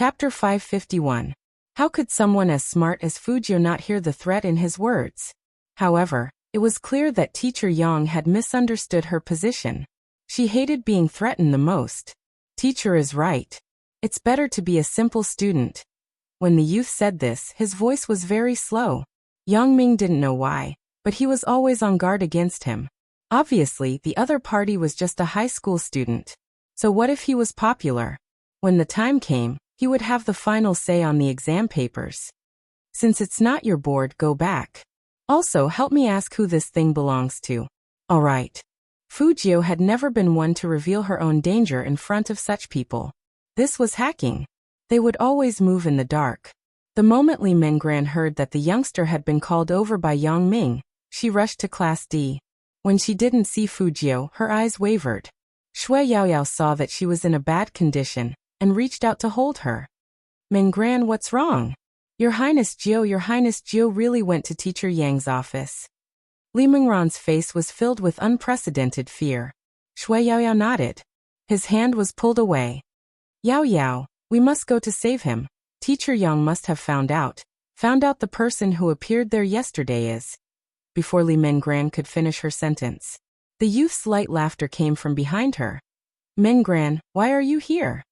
Chapter 551. How could someone as smart as Fujio not hear the threat in his words? However, it was clear that Teacher Yang had misunderstood her position. She hated being threatened the most. Teacher is right. It's better to be a simple student. When the youth said this, his voice was very slow. Yang Ming didn't know why, but he was always on guard against him. Obviously, the other party was just a high school student. So what if he was popular? When the time came, he would have the final say on the exam papers. Since it's not your board, go back. Also, help me ask who this thing belongs to. All right. Fujio had never been one to reveal her own danger in front of such people. This was hacking. They would always move in the dark. The moment Li Mengran heard that the youngster had been called over by Yang Ming, she rushed to Class D. When she didn't see Fujio, her eyes wavered. Shui Yaoyao saw that she was in a bad condition and reached out to hold her. Mengran, what's wrong? Your Highness Gio really went to Teacher Yang's office. Li Mengran's face was filled with unprecedented fear. Shui Yaoyao nodded. His hand was pulled away. Yaoyao, we must go to save him. Teacher Yang must have found out the person who appeared there yesterday is. Before Li Mengran could finish her sentence, the youth's light laughter came from behind her. Mengran, why are you here?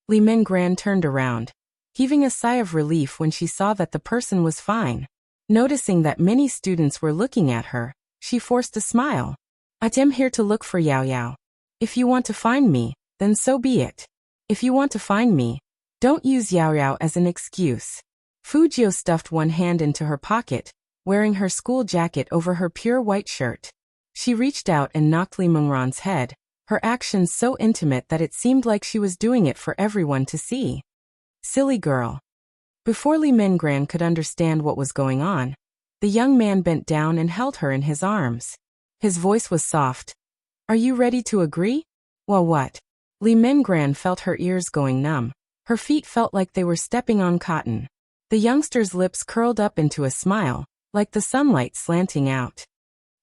Li Mengran turned around, heaving a sigh of relief when she saw that the person was fine. Noticing that many students were looking at her, she forced a smile. I'm here to look for Yaoyao. If you want to find me, then so be it. If you want to find me, don't use Yaoyao as an excuse. Fujio stuffed one hand into her pocket, wearing her school jacket over her pure white shirt. She reached out and knocked Li Mengran's head, her actions so intimate that it seemed like she was doing it for everyone to see. Silly girl. Before Li Mengran could understand what was going on, the young man bent down and held her in his arms. His voice was soft. Are you ready to agree? Well, what? Li Mengran felt her ears going numb. Her feet felt like they were stepping on cotton. The youngster's lips curled up into a smile, like the sunlight slanting out.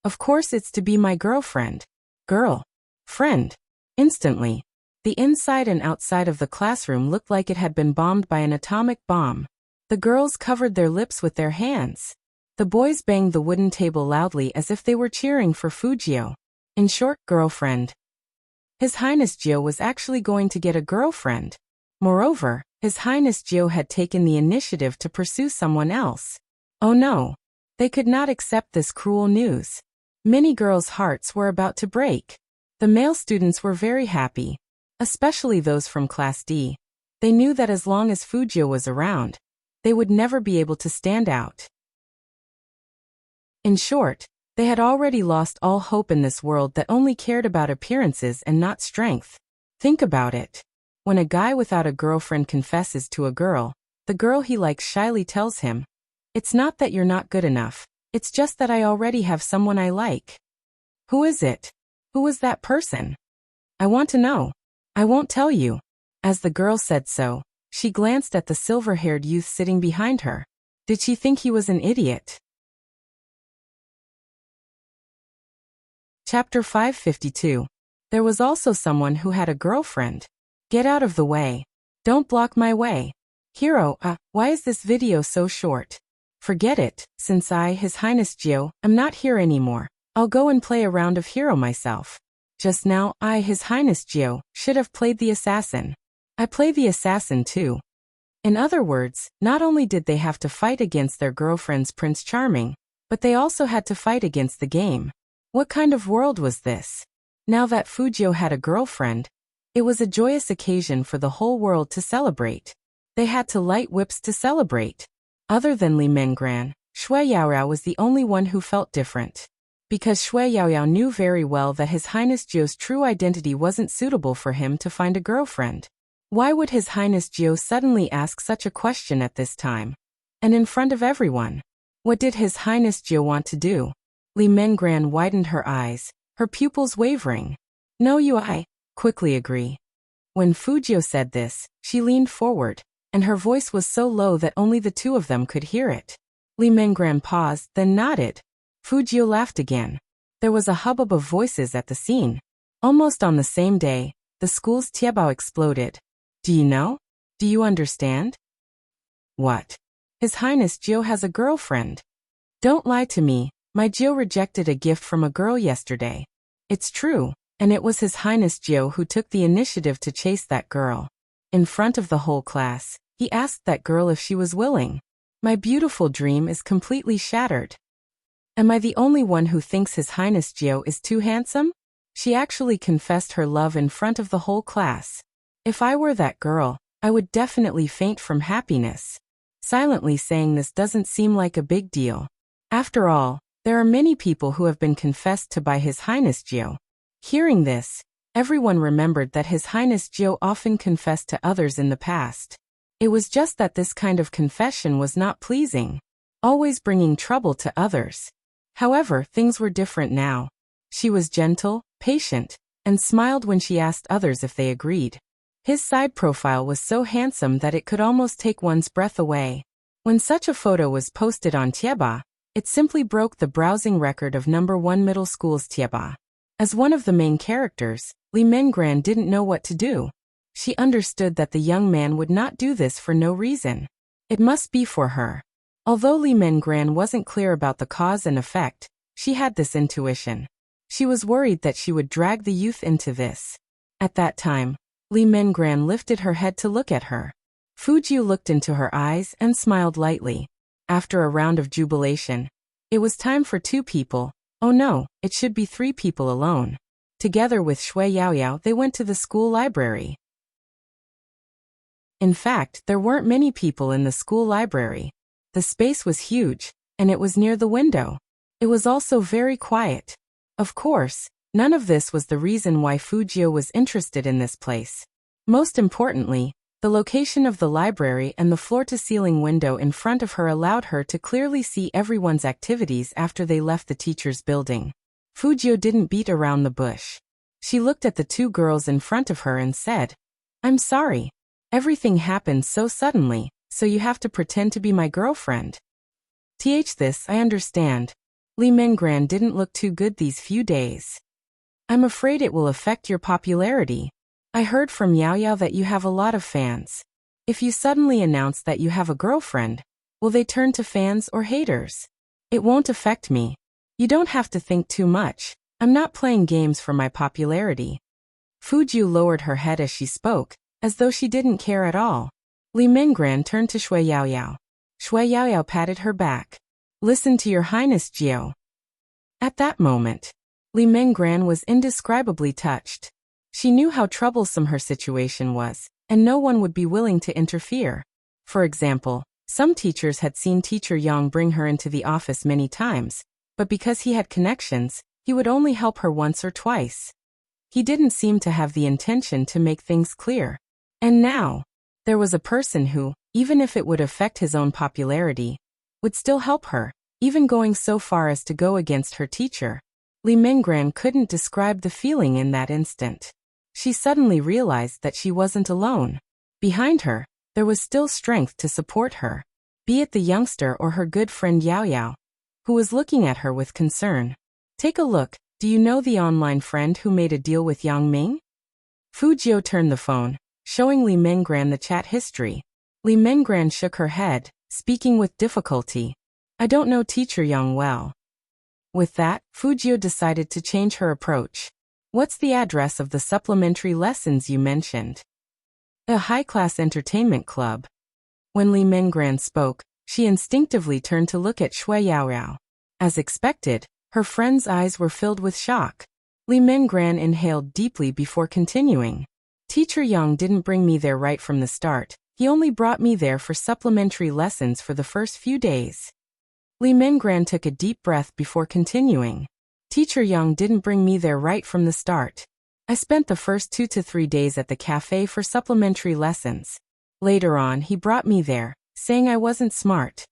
Of course it's to be my girlfriend. Girl. Friend. Instantly, the inside and outside of the classroom looked like it had been bombed by an atomic bomb. The girls covered their lips with their hands. The boys banged the wooden table loudly as if they were cheering for Fujio. In short, girlfriend. His Highness Gio was actually going to get a girlfriend. Moreover, His Highness Gio had taken the initiative to pursue someone else. Oh no. They could not accept this cruel news. Many girls' hearts were about to break. The male students were very happy, especially those from Class D. They knew that as long as Fujio was around, they would never be able to stand out. In short, they had already lost all hope in this world that only cared about appearances and not strength. Think about it. When a guy without a girlfriend confesses to a girl, the girl he likes shyly tells him, "It's not that you're not good enough, it's just that I already have someone I like." Who is it? Who was that person? I want to know. I won't tell you. As the girl said so, she glanced at the silver-haired youth sitting behind her. Did she think he was an idiot? Chapter 552. There was also someone who had a girlfriend. Get out of the way. Don't block my way. Hero, why is this video so short? Forget it, since I, His Highness Gio, am not here anymore. I'll go and play a round of hero myself. Just now, I, His Highness Gio, should have played the assassin. I play the assassin too. In other words, not only did they have to fight against their girlfriend's Prince Charming, but they also had to fight against the game. What kind of world was this? Now that Fujio had a girlfriend, it was a joyous occasion for the whole world to celebrate. They had to light whips to celebrate. Other than Li Mengran, Shui Yaoyao was the only one who felt different. Because Shui Yaoyao knew very well that His Highness Gio's true identity wasn't suitable for him to find a girlfriend. Why would His Highness Gio suddenly ask such a question at this time? And in front of everyone? What did His Highness Gio want to do? Li Mengran widened her eyes, her pupils wavering. No, I quickly agree. When Fujio said this, she leaned forward, and her voice was so low that only the two of them could hear it. Li Mengran paused, then nodded. Fujio laughed again. There was a hubbub of voices at the scene. Almost on the same day, the school's Tiebao exploded. Do you know? Do you understand? What? His Highness Jiu has a girlfriend. Don't lie to me, my Jiu rejected a gift from a girl yesterday. It's true, and it was His Highness Jiu who took the initiative to chase that girl. In front of the whole class, he asked that girl if she was willing. My beautiful dream is completely shattered. Am I the only one who thinks His Highness Jiu is too handsome? She actually confessed her love in front of the whole class. If I were that girl, I would definitely faint from happiness. Silently saying this doesn't seem like a big deal. After all, there are many people who have been confessed to by His Highness Jiu. Hearing this, everyone remembered that His Highness Jiu often confessed to others in the past. It was just that this kind of confession was not pleasing, always bringing trouble to others. However, things were different now. She was gentle, patient, and smiled when she asked others if they agreed. His side profile was so handsome that it could almost take one's breath away. When such a photo was posted on Tieba, it simply broke the browsing record of #1 middle school's Tieba. As one of the main characters, Li Mengran didn't know what to do. She understood that the young man would not do this for no reason. It must be for her. Although Li Mengran wasn't clear about the cause and effect, she had this intuition. She was worried that she would drag the youth into this. At that time, Li Mengran lifted her head to look at her. Fujiu looked into her eyes and smiled lightly. After a round of jubilation, it was time for 2 people. Oh no, it should be 3 people alone. Together with Shui Yaoyao, they went to the school library. In fact, there weren't many people in the school library. The space was huge, and it was near the window. It was also very quiet. Of course, none of this was the reason why Fujio was interested in this place. Most importantly, the location of the library and the floor-to-ceiling window in front of her allowed her to clearly see everyone's activities after they left the teacher's building. Fujio didn't beat around the bush. She looked at the 2 girls in front of her and said, "I'm sorry. Everything happened so suddenly, so you have to pretend to be my girlfriend." This I understand. Li Mengran didn't look too good these few days. I'm afraid it will affect your popularity. I heard from Yao Yao that you have a lot of fans. If you suddenly announce that you have a girlfriend, will they turn to fans or haters? It won't affect me. You don't have to think too much. I'm not playing games for my popularity. Fujiu lowered her head as she spoke, as though she didn't care at all. Li Mengran turned to Shui Yaoyao. Shui Yaoyao patted her back. Listen to your Highness Jiu. At that moment, Li Mengran was indescribably touched. She knew how troublesome her situation was, and no one would be willing to interfere. For example, some teachers had seen Teacher Yang bring her into the office many times, but because he had connections, he would only help her once or twice. He didn't seem to have the intention to make things clear. And now, there was a person who, even if it would affect his own popularity, would still help her, even going so far as to go against her teacher. Li Mengran couldn't describe the feeling in that instant. She suddenly realized that she wasn't alone. Behind her, there was still strength to support her, be it the youngster or her good friend Yao Yao, who was looking at her with concern. Take a look, do you know the online friend who made a deal with Yang Ming? Fujio turned the phone, showing Li Mengran the chat history. Li Mengran shook her head, speaking with difficulty. I don't know Teacher Yang well. With that, Fujio decided to change her approach. What's the address of the supplementary lessons you mentioned? A high-class entertainment club. When Li Mengran spoke, she instinctively turned to look at Shui Yaoyao. As expected, her friend's eyes were filled with shock. Li Mengran inhaled deeply before continuing. Teacher Yang didn't bring me there right from the start. He only brought me there for supplementary lessons for the first few days. Li Mengran took a deep breath before continuing. Teacher Yang didn't bring me there right from the start. I spent the first 2 to 3 days at the cafe for supplementary lessons. Later on, he brought me there, saying I wasn't smart.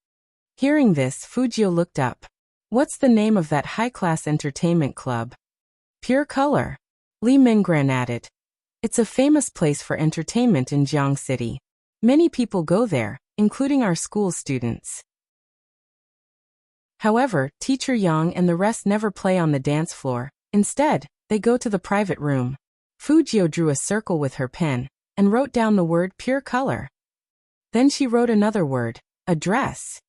Hearing this, Fujio looked up. What's the name of that high-class entertainment club? Pure Color. Li Mengran added. It's a famous place for entertainment in Jiang City. Many people go there, including our school students. However, Teacher Yang and the rest never play on the dance floor. Instead, they go to the private room. Fujio drew a circle with her pen and wrote down the word Pure Color. Then she wrote another word, address.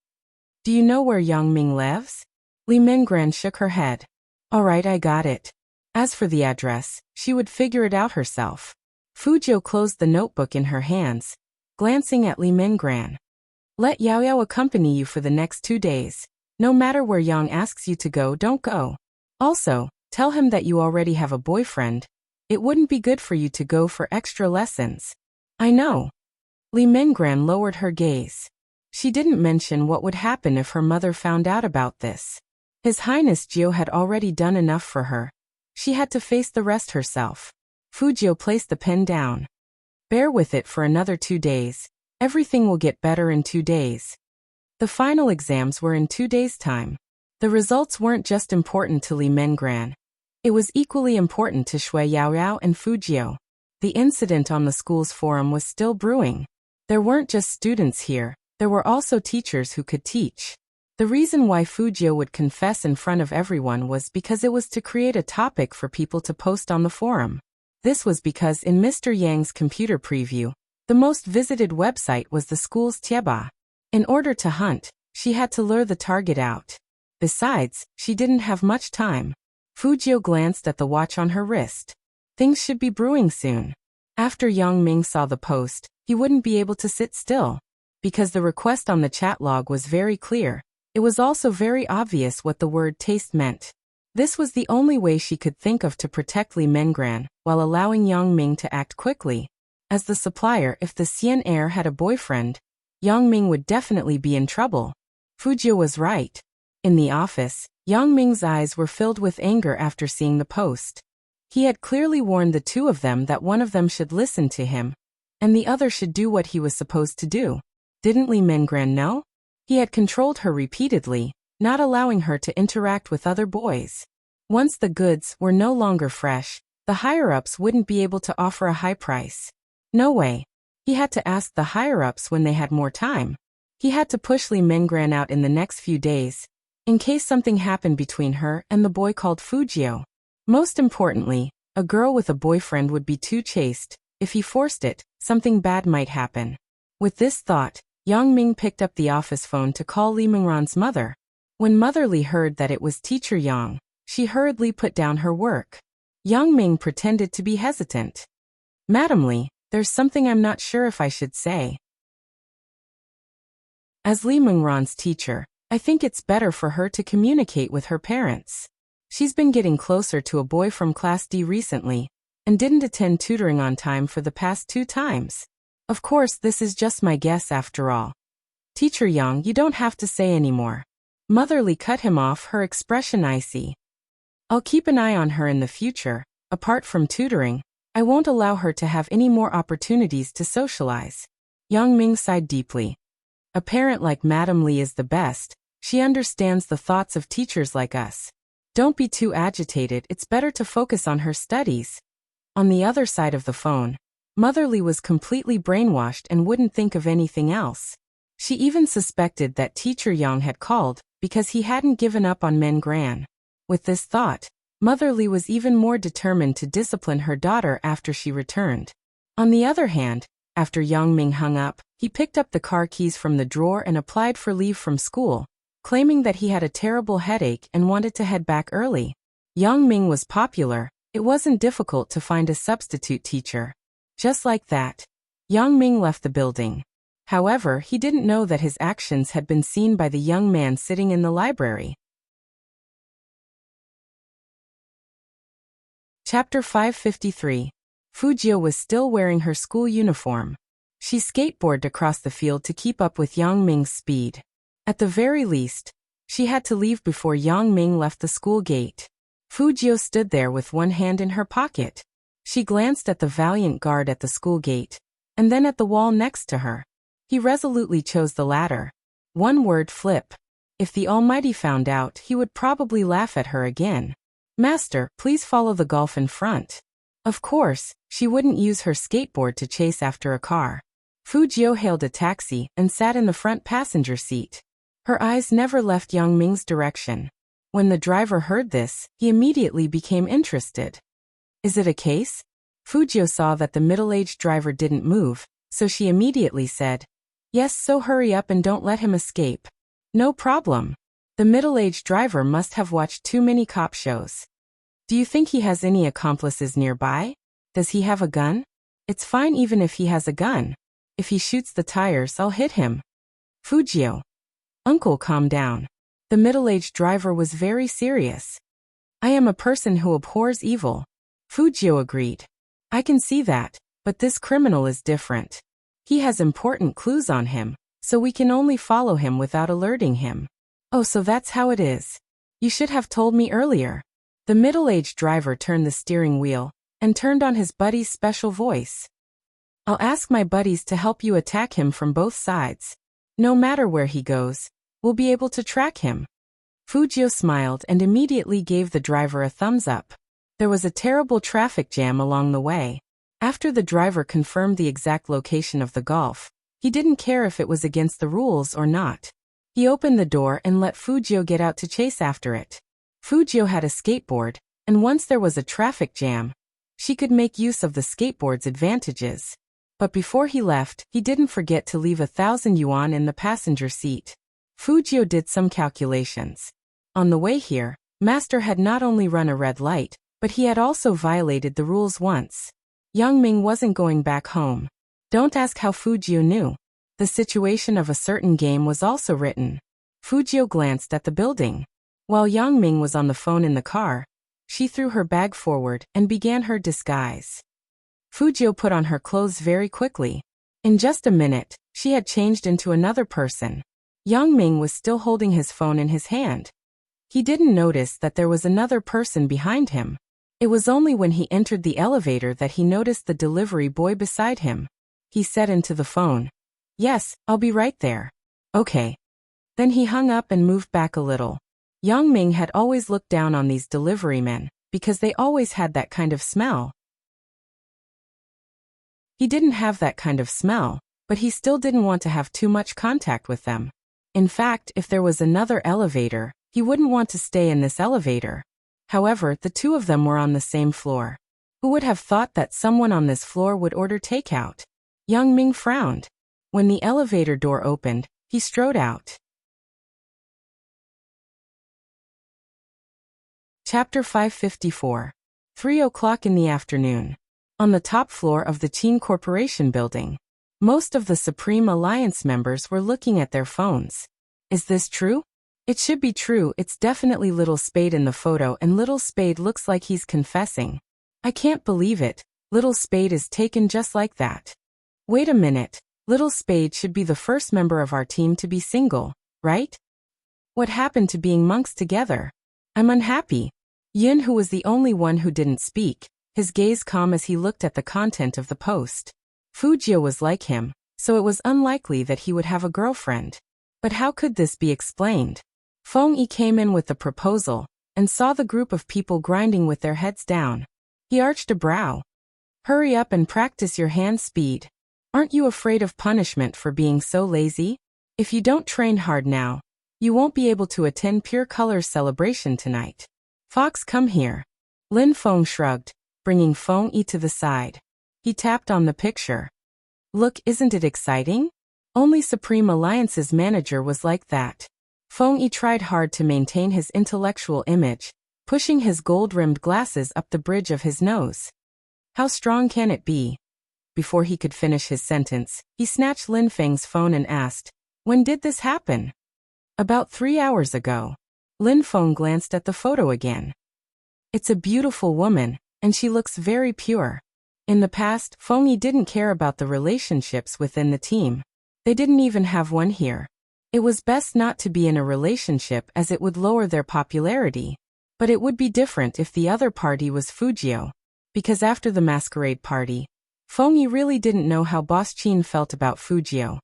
Do you know where Yang Ming lives? Li Minggran shook her head. All right, I got it. As for the address, she would figure it out herself. Fujiu closed the notebook in her hands, glancing at Li Minggran. Let Yao Yao accompany you for the next 2 days. No matter where Yang asks you to go, don't go. Also, tell him that you already have a boyfriend. It wouldn't be good for you to go for extra lessons. I know. Li Minggran lowered her gaze. She didn't mention what would happen if her mother found out about this. His Highness Jiu had already done enough for her. She had to face the rest herself. Fujiu placed the pen down. Bear with it for another 2 days. Everything will get better in 2 days. The final exams were in 2 days' time. The results weren't just important to Li Minggran. It was equally important to Shui Yaoyao and Fujiu. The incident on the school's forum was still brewing. There weren't just students here, there were also teachers who could teach. The reason why Fujiu would confess in front of everyone was because it was to create a topic for people to post on the forum. This was because in Mr. Yang's computer preview, the most visited website was the school's Tieba. In order to hunt, she had to lure the target out. Besides, she didn't have much time. Fujiu glanced at the watch on her wrist. Things should be brewing soon. After Yang Ming saw the post, he wouldn't be able to sit still. Because the request on the chat log was very clear, it was also very obvious what the word taste meant. This was the only way she could think of to protect Li Minggran, while allowing Yang Ming to act quickly. As the supplier, if the Xian heir had a boyfriend, Yang Ming would definitely be in trouble. Fujiu was right. In the office, Yang Ming's eyes were filled with anger after seeing the post. He had clearly warned the two of them that one of them should listen to him, and the other should do what he was supposed to do. Didn't Li Minggran know? He had controlled her repeatedly, not allowing her to interact with other boys. Once the goods were no longer fresh, the higher-ups wouldn't be able to offer a high price. No way. He had to ask the higher-ups when they had more time. He had to push Li Minggran out in the next few days, in case something happened between her and the boy called Fujiu. Most importantly, a girl with a boyfriend would be too chaste. If he forced it, something bad might happen. With this thought, Yang Ming picked up the office phone to call Li Minggran's mother. When Mother Li heard that it was Teacher Yang, she hurriedly put down her work. Yang Ming pretended to be hesitant. Madam Li, there's something I'm not sure if I should say. As Li Minggran's teacher, I think it's better for her to communicate with her parents. She's been getting closer to a boy from Class D recently, and didn't attend tutoring on time for the past 2 times. Of course, this is just my guess after all. Teacher Yang, you don't have to say anymore. Mother Li cut him off, her expression icy. I'll keep an eye on her in the future. Apart from tutoring, I won't allow her to have any more opportunities to socialize. Yang Ming sighed deeply. A parent like Madam Li is the best. She understands the thoughts of teachers like us. Don't be too agitated, it's better to focus on her studies. On the other side of the phone, Mother Li was completely brainwashed and wouldn't think of anything else. She even suspected that Teacher Yang had called, because he hadn't given up on Minggran. With this thought, Mother Li was even more determined to discipline her daughter after she returned. On the other hand, after Yang Ming hung up, he picked up the car keys from the drawer and applied for leave from school, claiming that he had a terrible headache and wanted to head back early. Yang Ming was popular. It wasn't difficult to find a substitute teacher. Just like that, Yang Ming left the building. However, he didn't know that his actions had been seen by the young man sitting in the library. Chapter 553. Fujiu was still wearing her school uniform. She skateboarded across the field to keep up with Yang Ming's speed. At the very least, she had to leave before Yang Ming left the school gate. Fujiu stood there with one hand in her pocket. She glanced at the valiant guard at the school gate, and then at the wall next to her. He resolutely chose the latter. One word: flip. If the Almighty found out, he would probably laugh at her again. Master, please follow the golf in front. Of course, she wouldn't use her skateboard to chase after a car. Fujiu hailed a taxi and sat in the front passenger seat. Her eyes never left Yang Ming's direction. When the driver heard this, he immediately became interested. Is it a case? Fujiu saw that the middle-aged driver didn't move, so she immediately said, Yes, so hurry up and don't let him escape. No problem. The middle-aged driver must have watched too many cop shows. Do you think he has any accomplices nearby? Does he have a gun? It's fine even if he has a gun. If he shoots the tires, I'll hit him. Fujio. Uncle, calm down. The middle-aged driver was very serious. I am a person who abhors evil. Fujio agreed. I can see that, but this criminal is different. He has important clues on him, so we can only follow him without alerting him. Oh, so that's how it is. You should have told me earlier. The middle-aged driver turned the steering wheel and turned on his buddy's special voice. I'll ask my buddies to help you attack him from both sides. No matter where he goes, we'll be able to track him. Fujio smiled and immediately gave the driver a thumbs up. There was a terrible traffic jam along the way. After the driver confirmed the exact location of the golf, he didn't care if it was against the rules or not. He opened the door and let Fujio get out to chase after it. Fujio had a skateboard, and once there was a traffic jam, she could make use of the skateboard's advantages. But before he left, he didn't forget to leave 1,000 yuan in the passenger seat. Fujio did some calculations. On the way here, Master had not only run a red light, but he had also violated the rules once. Yang Ming wasn't going back home. Don't ask how Fujio knew. The situation of a certain game was also written. Fujio glanced at the building. While Yang Ming was on the phone in the car, she threw her bag forward and began her disguise. Fujio put on her clothes very quickly. In just a minute, she had changed into another person. Yang Ming was still holding his phone in his hand. He didn't notice that there was another person behind him. It was only when he entered the elevator that he noticed the delivery boy beside him. He said into the phone, "Yes, I'll be right there." Okay. Then he hung up and moved back a little. Yang Ming had always looked down on these delivery men, because they always had that kind of smell. He didn't have that kind of smell, but he still didn't want to have too much contact with them. In fact, if there was another elevator, he wouldn't want to stay in this elevator. However, the two of them were on the same floor. Who would have thought that someone on this floor would order takeout? Yang Ming frowned. When the elevator door opened, he strode out. Chapter 554. 3 o'clock in the afternoon. On the top floor of the Qin Corporation building, most of the Supreme Alliance members were looking at their phones. Is this true? It should be true. It's definitely Little Spade in the photo, and Little Spade looks like he's confessing. I can't believe it. Little Spade is taken just like that. Wait a minute. Little Spade should be the first member of our team to be single, right? What happened to being monks together? I'm unhappy. Yin, who was the only one who didn't speak, his gaze calm as he looked at the content of the post. Fujio was like him, so it was unlikely that he would have a girlfriend. But how could this be explained? Feng Yi came in with the proposal, and saw the group of people grinding with their heads down. He arched a brow. Hurry up and practice your hand speed. Aren't you afraid of punishment for being so lazy? If you don't train hard now, you won't be able to attend Pure Colors celebration tonight. Fox, come here. Lin Feng shrugged, bringing Feng Yi to the side. He tapped on the picture. Look, isn't it exciting? Only Supreme Alliance's manager was like that. Feng Yi tried hard to maintain his intellectual image, pushing his gold-rimmed glasses up the bridge of his nose. How strong can it be? Before he could finish his sentence, he snatched Lin Feng's phone and asked, "When did this happen?" About 3 hours ago. Lin Feng glanced at the photo again. It's a beautiful woman, and she looks very pure. In the past, Feng Yi didn't care about the relationships within the team. They didn't even have one here. It was best not to be in a relationship as it would lower their popularity. But it would be different if the other party was Fujio. Because after the masquerade party, Feng Yi really didn't know how Boss Qin felt about Fujio.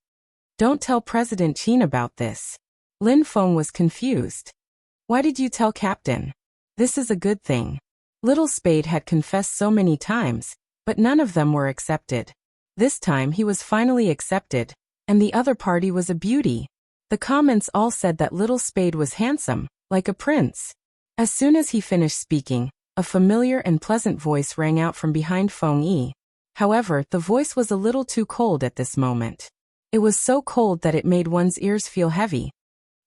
Don't tell President Qin about this. Lin Feng was confused. Why did you tell Captain? This is a good thing. Little Spade had confessed so many times, but none of them were accepted. This time he was finally accepted, and the other party was a beauty. The comments all said that Little Spade was handsome, like a prince. As soon as he finished speaking, a familiar and pleasant voice rang out from behind Feng Yi. However, the voice was a little too cold at this moment. It was so cold that it made one's ears feel heavy.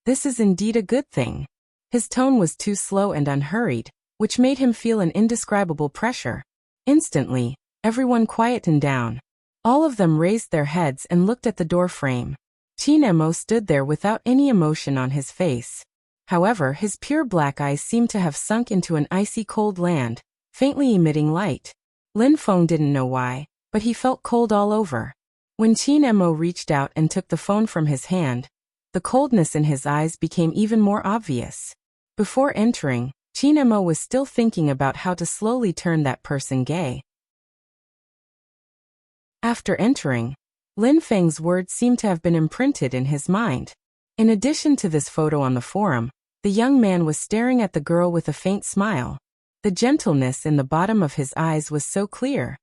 This is indeed a good thing. His tone was too slow and unhurried, which made him feel an indescribable pressure. Instantly, everyone quietened down. All of them raised their heads and looked at the door frame. Chinemo stood there without any emotion on his face. However, his pure black eyes seemed to have sunk into an icy cold land, faintly emitting light. Lin Feng didn't know why, but he felt cold all over. When Chinemo reached out and took the phone from his hand, the coldness in his eyes became even more obvious. Before entering, Chinemo was still thinking about how to slowly turn that person gay. After entering, Lin Feng's words seemed to have been imprinted in his mind. In addition to this photo on the forum, the young man was staring at the girl with a faint smile. The gentleness in the bottom of his eyes was so clear.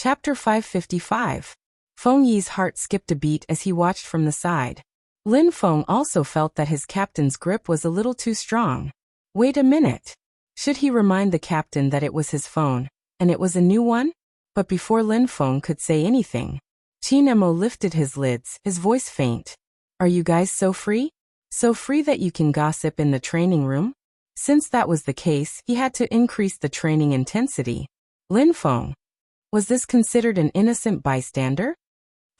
Chapter 555. Feng Yi's heart skipped a beat as he watched from the side. Lin Feng also felt that his captain's grip was a little too strong. Wait a minute. Should he remind the captain that it was his phone, and it was a new one? But before Lin Feng could say anything, Chinemo lifted his lids, his voice faint. Are you guys so free? So free that you can gossip in the training room? Since that was the case, he had to increase the training intensity. Lin Feng. Was this considered an innocent bystander?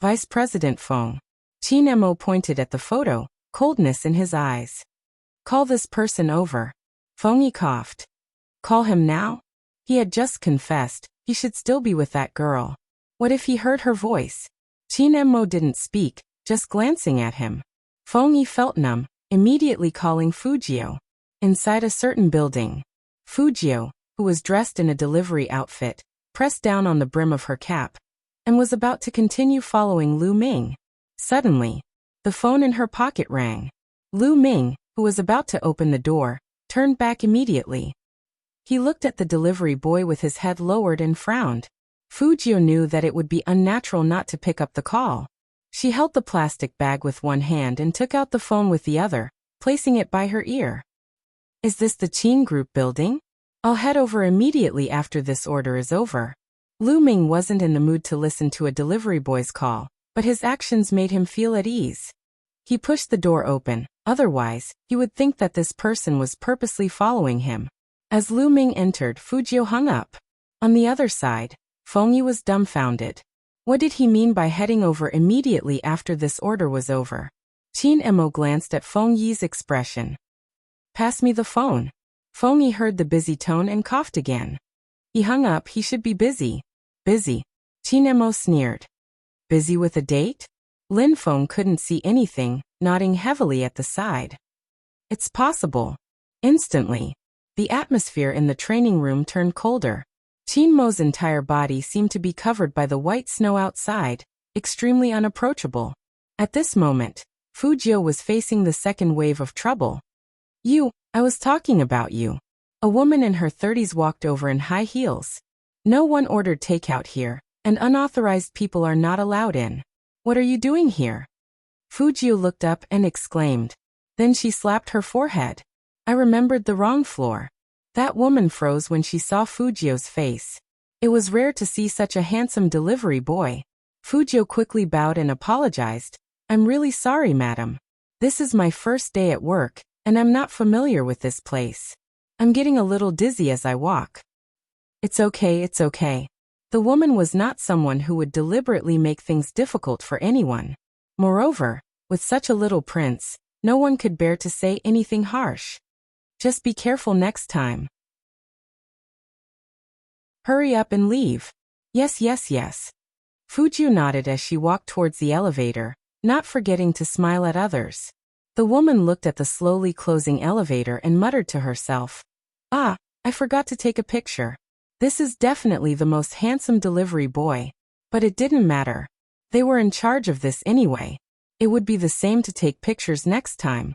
Vice President Feng. Chinemo pointed at the photo, coldness in his eyes. Call this person over. Feng Yi coughed. Call him now? He had just confessed, he should still be with that girl. What if he heard her voice? Chinemo didn't speak, just glancing at him. Feng Yi felt numb, immediately calling Fujio. Inside a certain building, Fujio, who was dressed in a delivery outfit, pressed down on the brim of her cap, and was about to continue following Lu Ming. Suddenly, the phone in her pocket rang. Lu Ming, who was about to open the door, turned back immediately. He looked at the delivery boy with his head lowered and frowned. Fujio knew that it would be unnatural not to pick up the call. She held the plastic bag with one hand and took out the phone with the other, placing it by her ear. Is this the Qin Group building? I'll head over immediately after this order is over. Lu Ming wasn't in the mood to listen to a delivery boy's call, but his actions made him feel at ease. He pushed the door open, otherwise, he would think that this person was purposely following him. As Lu Ming entered, Fujio hung up. On the other side, Feng Yi was dumbfounded. What did he mean by heading over immediately after this order was over? Chinemo glanced at Feng Yi's expression. Pass me the phone. Feng Yi heard the busy tone and coughed again. He hung up. He should be busy. Busy. Chinemo sneered. Busy with a date? Lin Feng couldn't see anything, nodding heavily at the side. It's possible. Instantly, the atmosphere in the training room turned colder. Chinmo's entire body seemed to be covered by the white snow outside, extremely unapproachable. At this moment, Fujio was facing the second wave of trouble. I was talking about you. A woman in her 30s walked over in high heels. No one ordered takeout here, and unauthorized people are not allowed in. What are you doing here? Fujio looked up and exclaimed. Then she slapped her forehead. I remembered the wrong floor. That woman froze when she saw Fujio's face. It was rare to see such a handsome delivery boy. Fujio quickly bowed and apologized. I'm really sorry, madam. This is my first day at work, and I'm not familiar with this place. I'm getting a little dizzy as I walk. It's okay, it's okay. The woman was not someone who would deliberately make things difficult for anyone. Moreover, with such a little prince, no one could bear to say anything harsh. Just be careful next time. Hurry up and leave. Yes, yes, yes. Fujio nodded as she walked towards the elevator, not forgetting to smile at others. The woman looked at the slowly closing elevator and muttered to herself. Ah, I forgot to take a picture. This is definitely the most handsome delivery boy. But it didn't matter. They were in charge of this anyway. It would be the same to take pictures next time.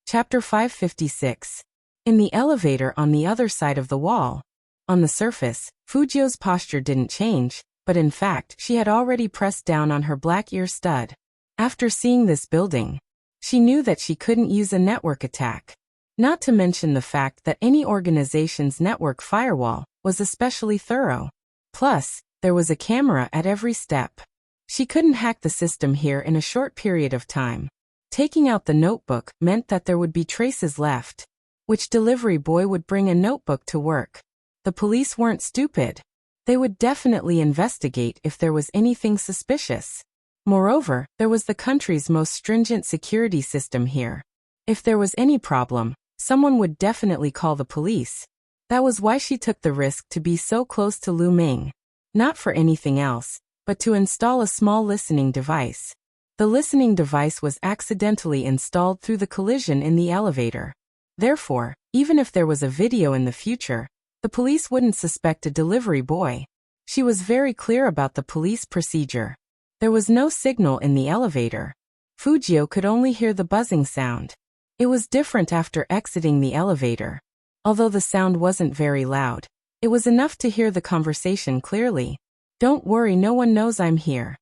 Chapter 556. In the elevator on the other side of the wall. On the surface, Fujio's posture didn't change, but in fact she had already pressed down on her black ear stud. After seeing this building, she knew that she couldn't use a network attack. Not to mention the fact that any organization's network firewall was especially thorough. Plus, there was a camera at every step. She couldn't hack the system here in a short period of time. Taking out the notebook meant that there would be traces left. Which delivery boy would bring a notebook to work? The police weren't stupid. They would definitely investigate if there was anything suspicious. Moreover, there was the country's most stringent security system here. If there was any problem, someone would definitely call the police. That was why she took the risk to be so close to Lu Ming. Not for anything else, but to install a small listening device. The listening device was accidentally installed through the collision in the elevator. Therefore, even if there was a video in the future, the police wouldn't suspect a delivery boy. She was very clear about the police procedure. There was no signal in the elevator. Fujio could only hear the buzzing sound. It was different after exiting the elevator. Although the sound wasn't very loud, it was enough to hear the conversation clearly. "Don't worry, no one knows I'm here."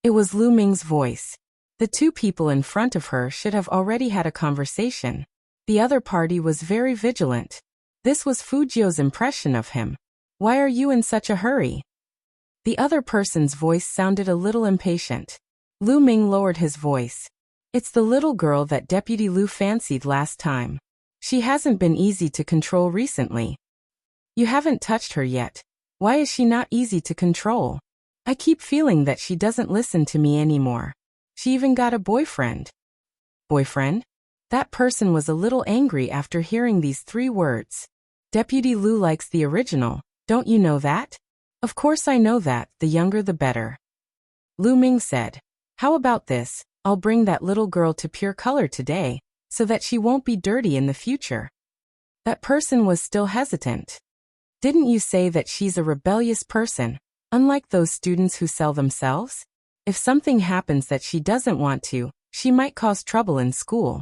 It was Lu Ming's voice. The two people in front of her should have already had a conversation. The other party was very vigilant. This was Fujio's impression of him. "Why are you in such a hurry?" The other person's voice sounded a little impatient. Lu Ming lowered his voice. "It's the little girl that Deputy Lu fancied last time. She hasn't been easy to control recently." "You haven't touched her yet. Why is she not easy to control? I keep feeling that she doesn't listen to me anymore. She even got a boyfriend." "Boyfriend?" That person was a little angry after hearing these 3 words. "Deputy Lu likes the original, don't you know that?" "Of course I know that, the younger the better." Lu Ming said, "How about this? I'll bring that little girl to pure color today, so that she won't be dirty in the future." That person was still hesitant. "Didn't you say that she's a rebellious person, unlike those students who sell themselves? If something happens that she doesn't want to, she might cause trouble in school.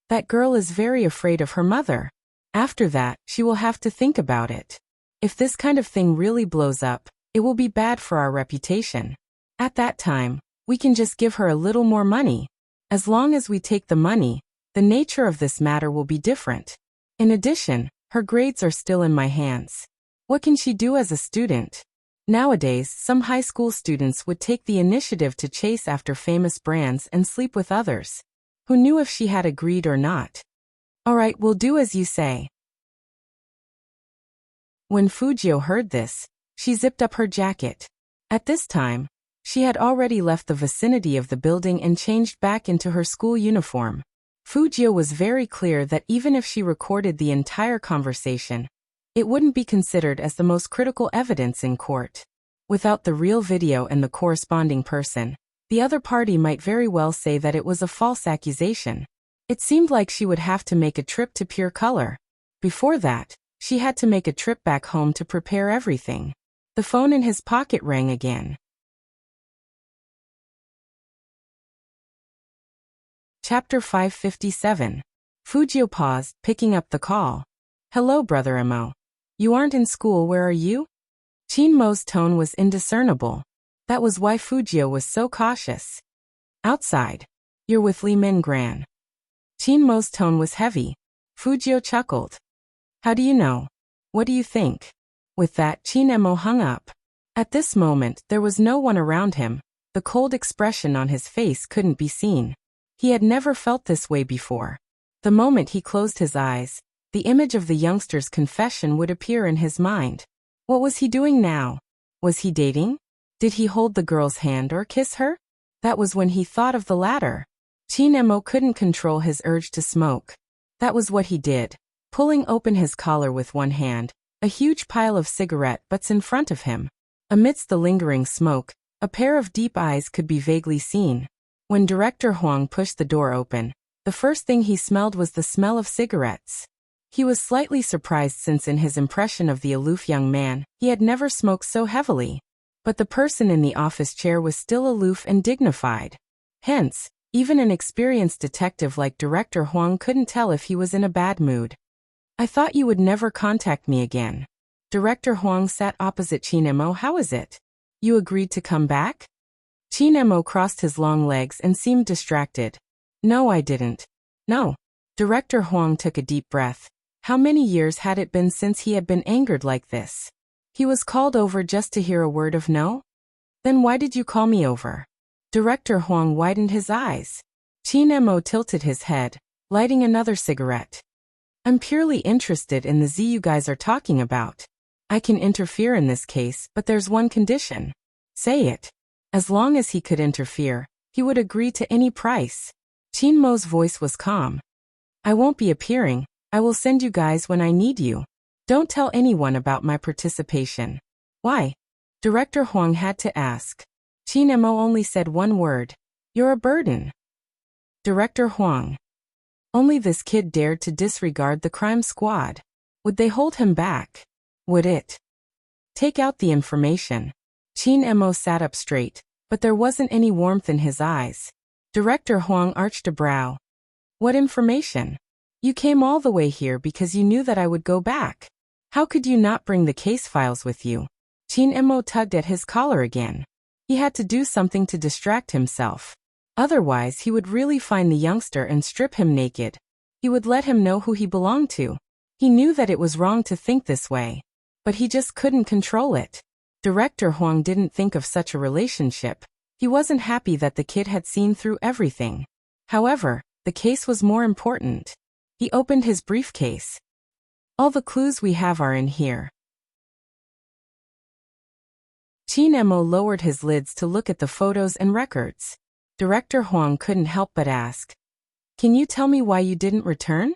That girl is very afraid of her mother. After that, she will have to think about it. If this kind of thing really blows up, it will be bad for our reputation. At that time, we can just give her a little more money. As long as we take the money, the nature of this matter will be different. In addition, her grades are still in my hands. What can she do as a student? Nowadays, some high school students would take the initiative to chase after famous brands and sleep with others. Who knew if she had agreed or not? All right, we'll do as you say." When Fujio heard this, she zipped up her jacket. At this time, she had already left the vicinity of the building and changed back into her school uniform. Fujio was very clear that even if she recorded the entire conversation, it wouldn't be considered as the most critical evidence in court. Without the real video and the corresponding person, the other party might very well say that it was a false accusation. It seemed like she would have to make a trip to pure color. Before that, she had to make a trip back home to prepare everything. The phone in his pocket rang again. Chapter 557. Fujio paused, picking up the call. "Hello, Brother Mo. You aren't in school, where are you?" Chin Mo's tone was indiscernible. That was why Fujio was so cautious. "Outside. You're with Li Min Gran." Chin Mo's tone was heavy. Fujio chuckled. "How do you know? What do you think?" With that, Chin Mo hung up. At this moment, there was no one around him. The cold expression on his face couldn't be seen. He had never felt this way before. The moment he closed his eyes, the image of the youngster's confession would appear in his mind. What was he doing now? Was he dating? Did he hold the girl's hand or kiss her? That was when he thought of the latter. Chin Mo couldn't control his urge to smoke. That was what he did. Pulling open his collar with one hand, a huge pile of cigarette butts in front of him. Amidst the lingering smoke, a pair of deep eyes could be vaguely seen. When Director Huang pushed the door open, the first thing he smelled was the smell of cigarettes. He was slightly surprised since in his impression of the aloof young man, he had never smoked so heavily. But the person in the office chair was still aloof and dignified. Hence, even an experienced detective like Director Huang couldn't tell if he was in a bad mood. "I thought you would never contact me again." Director Huang sat opposite Chin Mo. "How is it? You agreed to come back?" Chin Mo crossed his long legs and seemed distracted. "No, I didn't. No. Director Huang took a deep breath. How many years had it been since he had been angered like this? He was called over just to hear a word of no? Then why did you call me over? Director Huang widened his eyes. Qin Mo tilted his head, lighting another cigarette. I'm purely interested in the Z you guys are talking about. I can interfere in this case, but there's one condition. Say it. As long as he could interfere, he would agree to any price. Qin Mo's voice was calm. I won't be appearing. I will send you guys when I need you. Don't tell anyone about my participation. Why? Director Huang had to ask. Qin Mo only said one word. You're a burden. Director Huang. Only this kid dared to disregard the crime squad. Would they hold him back? Would it? Take out the information. Qin Mo sat up straight, but there wasn't any warmth in his eyes. Director Huang arched a brow. What information? You came all the way here because you knew that I would go back. How could you not bring the case files with you? Qin Mo tugged at his collar again. He had to do something to distract himself. Otherwise he would really find the youngster and strip him naked. He would let him know who he belonged to. He knew that it was wrong to think this way. But he just couldn't control it. Director Huang didn't think of such a relationship. He wasn't happy that the kid had seen through everything. However, the case was more important. He opened his briefcase. All the clues we have are in here. Qin Mo lowered his lids to look at the photos and records. Director Huang couldn't help but ask. Can you tell me why you didn't return?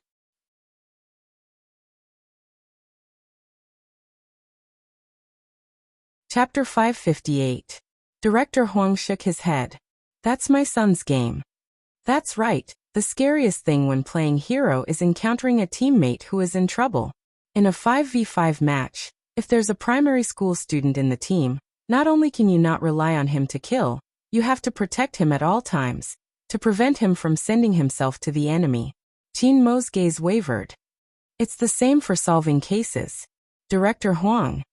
Chapter 558. Director Huang shook his head. That's my son's game. That's right, the scariest thing when playing hero is encountering a teammate who is in trouble. In a 5v5 match, if there's a primary school student in the team, not only can you not rely on him to kill, you have to protect him at all times, to prevent him from sending himself to the enemy. Qin Mo's gaze wavered. It's the same for solving cases. Director Huang.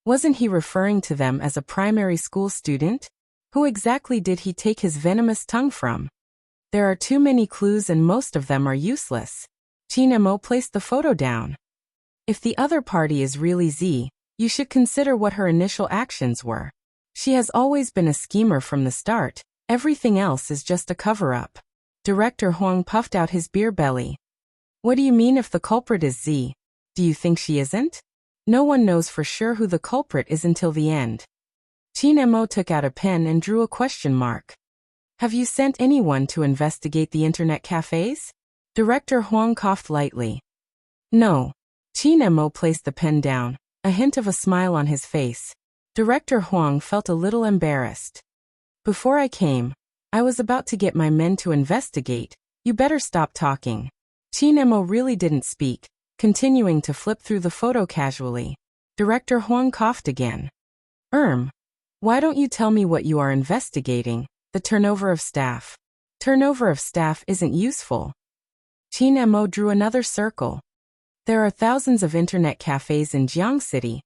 Wasn't he referring to them as a primary school student? Who exactly did he take his venomous tongue from? There are too many clues and most of them are useless. Qin Mo placed the photo down. If the other party is really Z, you should consider what her initial actions were. She has always been a schemer from the start. Everything else is just a cover-up. Director Huang puffed out his beer belly. What do you mean if the culprit is Z? Do you think she isn't? No one knows for sure who the culprit is until the end. Qin Mo took out a pen and drew a question mark. Have you sent anyone to investigate the internet cafes? Director Huang coughed lightly. No. Qin Mo placed the pen down, a hint of a smile on his face. Director Huang felt a little embarrassed. Before I came, I was about to get my men to investigate. You better stop talking. Qin Mo really didn't speak, continuing to flip through the photo casually. Director Huang coughed again. Why don't you tell me what you are investigating? The turnover of staff. Turnover of staff isn't useful. Qin Mo drew another circle. There are thousands of internet cafes in Jiang City,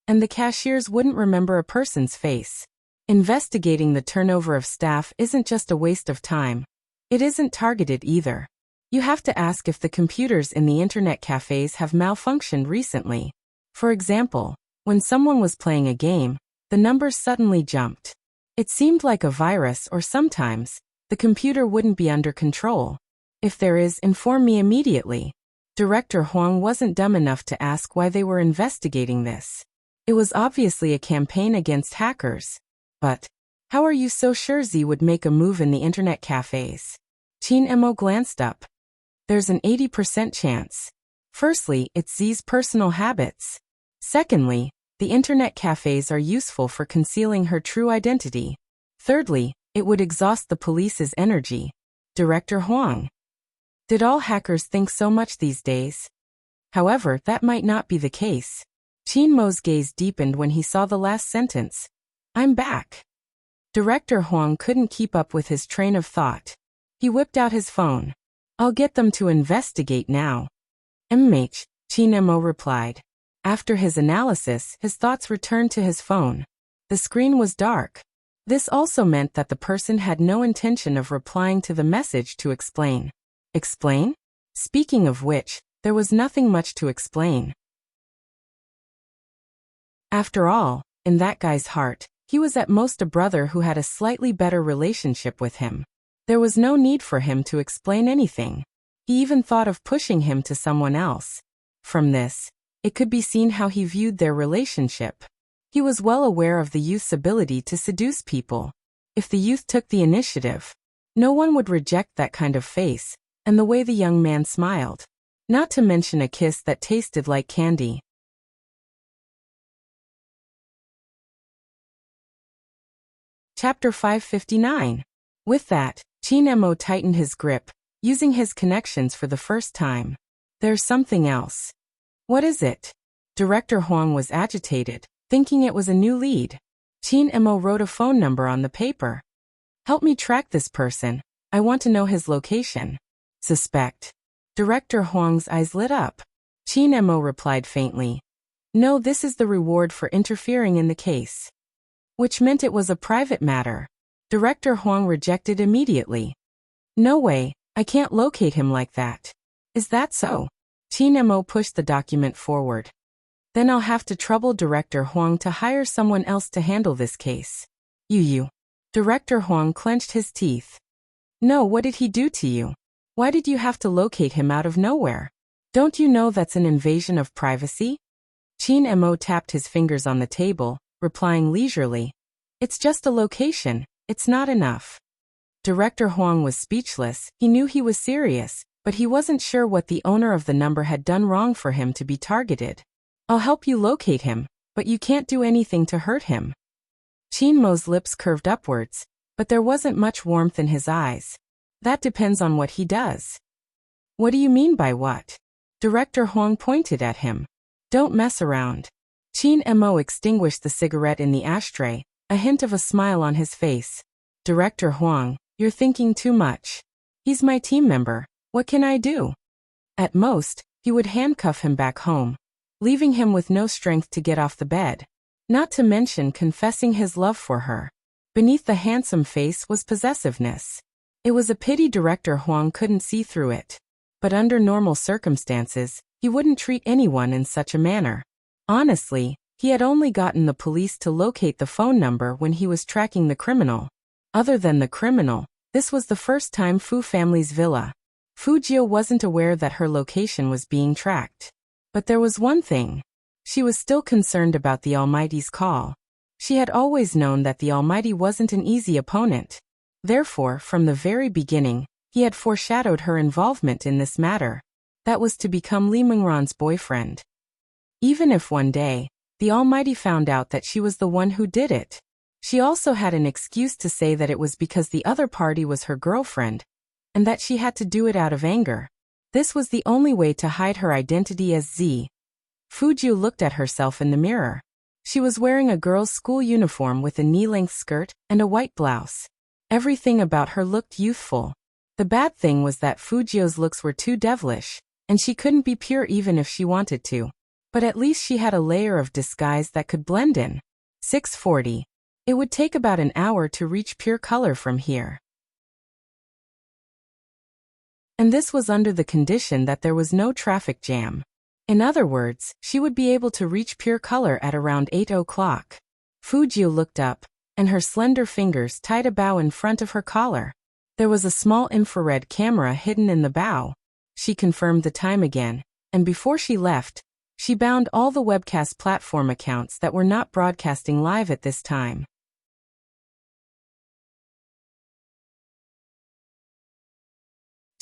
and the cashiers wouldn't remember a person's face. Investigating the turnover of staff isn't just a waste of time. It isn't targeted either. You have to ask if the computers in the internet cafes have malfunctioned recently. For example, when someone was playing a game, the numbers suddenly jumped. It seemed like a virus, or sometimes, the computer wouldn't be under control. If there is, inform me immediately. Director Huang wasn't dumb enough to ask why they were investigating this. It was obviously a campaign against hackers. But how are you so sure Z would make a move in the internet cafes? Qin Mo glanced up. There's an 80% chance. Firstly, it's Z's personal habits. Secondly, the internet cafes are useful for concealing her true identity. Thirdly, it would exhaust the police's energy. Director Huang. Did all hackers think so much these days? However, that might not be the case. Qin Mo's gaze deepened when he saw the last sentence. I'm back. Director Huang couldn't keep up with his train of thought. He whipped out his phone. I'll get them to investigate now. Immersing, Qin Mo replied. After his analysis, his thoughts returned to his phone. The screen was dark. This also meant that the person had no intention of replying to the message to explain. Explain? Speaking of which, there was nothing much to explain. After all, in that guy's heart, he was at most a brother who had a slightly better relationship with him. There was no need for him to explain anything. He even thought of pushing him to someone else. From this, it could be seen how he viewed their relationship. He was well aware of the youth's ability to seduce people. If the youth took the initiative, no one would reject that kind of face, and the way the young man smiled. Not to mention a kiss that tasted like candy. Chapter 559. With that, Chin-mo tightened his grip, using his connections for the first time. There's something else. What is it? Director Huang was agitated, thinking it was a new lead. Chin-mo wrote a phone number on the paper. Help me track this person. I want to know his location. Suspect. Director Huang's eyes lit up. Chin-mo replied faintly. No, this is the reward for interfering in the case. Which meant it was a private matter. Director Huang rejected immediately. No way, I can't locate him like that. Is that so? Chin-mo pushed the document forward. Then I'll have to trouble Director Huang to hire someone else to handle this case. You. Director Huang clenched his teeth. No, what did he do to you? Why did you have to locate him out of nowhere? Don't you know that's an invasion of privacy? Chin-mo tapped his fingers on the table, replying leisurely. It's just a location, it's not enough. Director Huang was speechless. He knew he was serious, but he wasn't sure what the owner of the number had done wrong for him to be targeted. I'll help you locate him, but you can't do anything to hurt him. Chin-mo's lips curved upwards, but there wasn't much warmth in his eyes. That depends on what he does. What do you mean by what? Director Huang pointed at him. Don't mess around. Chin-mo extinguished the cigarette in the ashtray, a hint of a smile on his face. Director Huang, you're thinking too much. He's my team member. What can I do? At most, he would handcuff him back home, leaving him with no strength to get off the bed. Not to mention confessing his love for her. Beneath the handsome face was possessiveness. It was a pity Director Huang couldn't see through it. But under normal circumstances, he wouldn't treat anyone in such a manner. Honestly, he had only gotten the police to locate the phone number when he was tracking the criminal. Other than the criminal, this was the first time Fu family's villa. Fujio wasn't aware that her location was being tracked. But there was one thing. She was still concerned about the Almighty's call. She had always known that the Almighty wasn't an easy opponent. Therefore, from the very beginning, he had foreshadowed her involvement in this matter. That was to become Li Mingran's boyfriend. Even if one day, the Almighty found out that she was the one who did it, she also had an excuse to say that it was because the other party was her girlfriend, and that she had to do it out of anger. This was the only way to hide her identity as Z. Fujio looked at herself in the mirror. She was wearing a girl's school uniform with a knee-length skirt and a white blouse. Everything about her looked youthful. The bad thing was that Fujio's looks were too devilish, and she couldn't be pure even if she wanted to. But at least she had a layer of disguise that could blend in. 6:40. It would take about an hour to reach pure color from here. And this was under the condition that there was no traffic jam. In other words, she would be able to reach pure color at around 8 o'clock. Fujio looked up, and her slender fingers tied a bow in front of her collar. There was a small infrared camera hidden in the bow. She confirmed the time again, and before she left, she bound all the webcast platform accounts that were not broadcasting live at this time.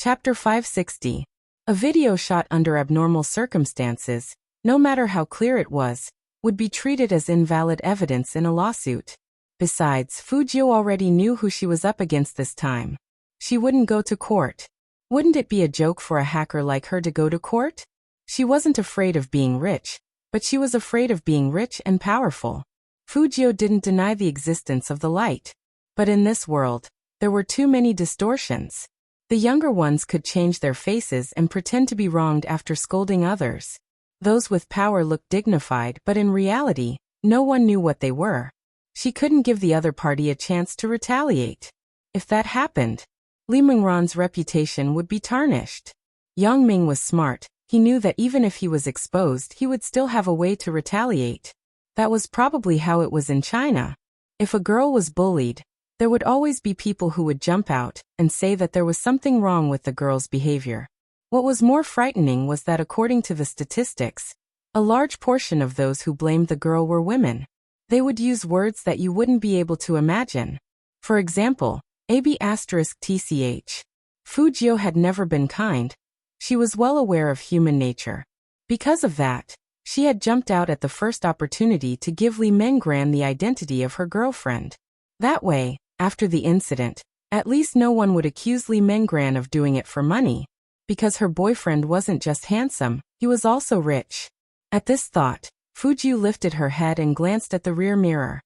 Chapter 560. A video shot under abnormal circumstances, no matter how clear it was, would be treated as invalid evidence in a lawsuit. Besides, Fujio already knew who she was up against this time. She wouldn't go to court. Wouldn't it be a joke for a hacker like her to go to court? She wasn't afraid of being rich, but she was afraid of being rich and powerful. Fujio didn't deny the existence of the light. But in this world, there were too many distortions. The younger ones could change their faces and pretend to be wronged after scolding others. Those with power looked dignified, but in reality, no one knew what they were. She couldn't give the other party a chance to retaliate. If that happened, Li Mingran's reputation would be tarnished. Yang Ming was smart. He knew that even if he was exposed, he would still have a way to retaliate. That was probably how it was in China. If a girl was bullied, there would always be people who would jump out and say that there was something wrong with the girl's behavior. What was more frightening was that according to the statistics, a large portion of those who blamed the girl were women. They would use words that you wouldn't be able to imagine. For example, *TCH. Fu Jiu had never been kind. She was well aware of human nature. Because of that, she had jumped out at the first opportunity to give Li Menggran the identity of her girlfriend. That way, after the incident, at least no one would accuse Li Menggran of doing it for money. Because her boyfriend wasn't just handsome, he was also rich. At this thought, Fu Jiu lifted her head and glanced at the rear mirror.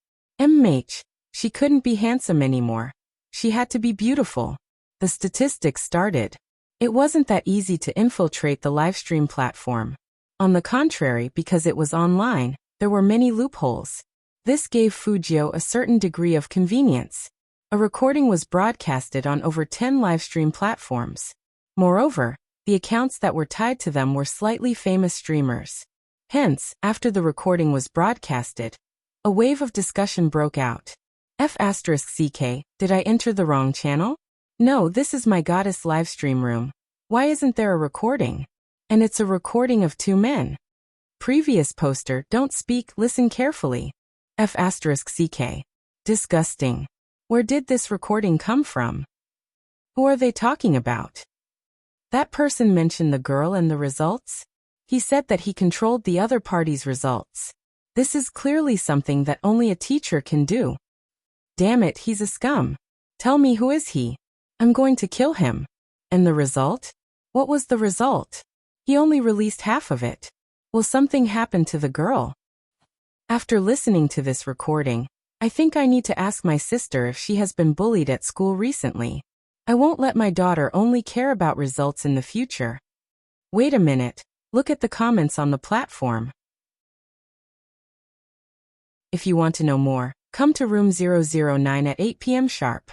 She couldn't be handsome anymore. She had to be beautiful. The statistics started. It wasn't that easy to infiltrate the livestream platform. On the contrary, because it was online, there were many loopholes. This gave Fu Jiu a certain degree of convenience. A recording was broadcasted on over 10 livestream platforms. Moreover, the accounts that were tied to them were slightly famous streamers. Hence, after the recording was broadcasted, a wave of discussion broke out. *CK, did I enter the wrong channel? No, this is my goddess livestream room. Why isn't there a recording? And it's a recording of 2 men. Previous poster, don't speak, listen carefully. *CK. Disgusting. Where did this recording come from? Who are they talking about? That person mentioned the girl and the results? He said that he controlled the other party's results. This is clearly something that only a teacher can do. Damn it, he's a scum. Tell me, who is he? I'm going to kill him. And the result? What was the result? He only released half of it. Will something happen to the girl? After listening to this recording, I think I need to ask my sister if she has been bullied at school recently. I won't let my daughter only care about results in the future. Wait a minute, look at the comments on the platform. If you want to know more, come to room 009 at 8 p.m. sharp.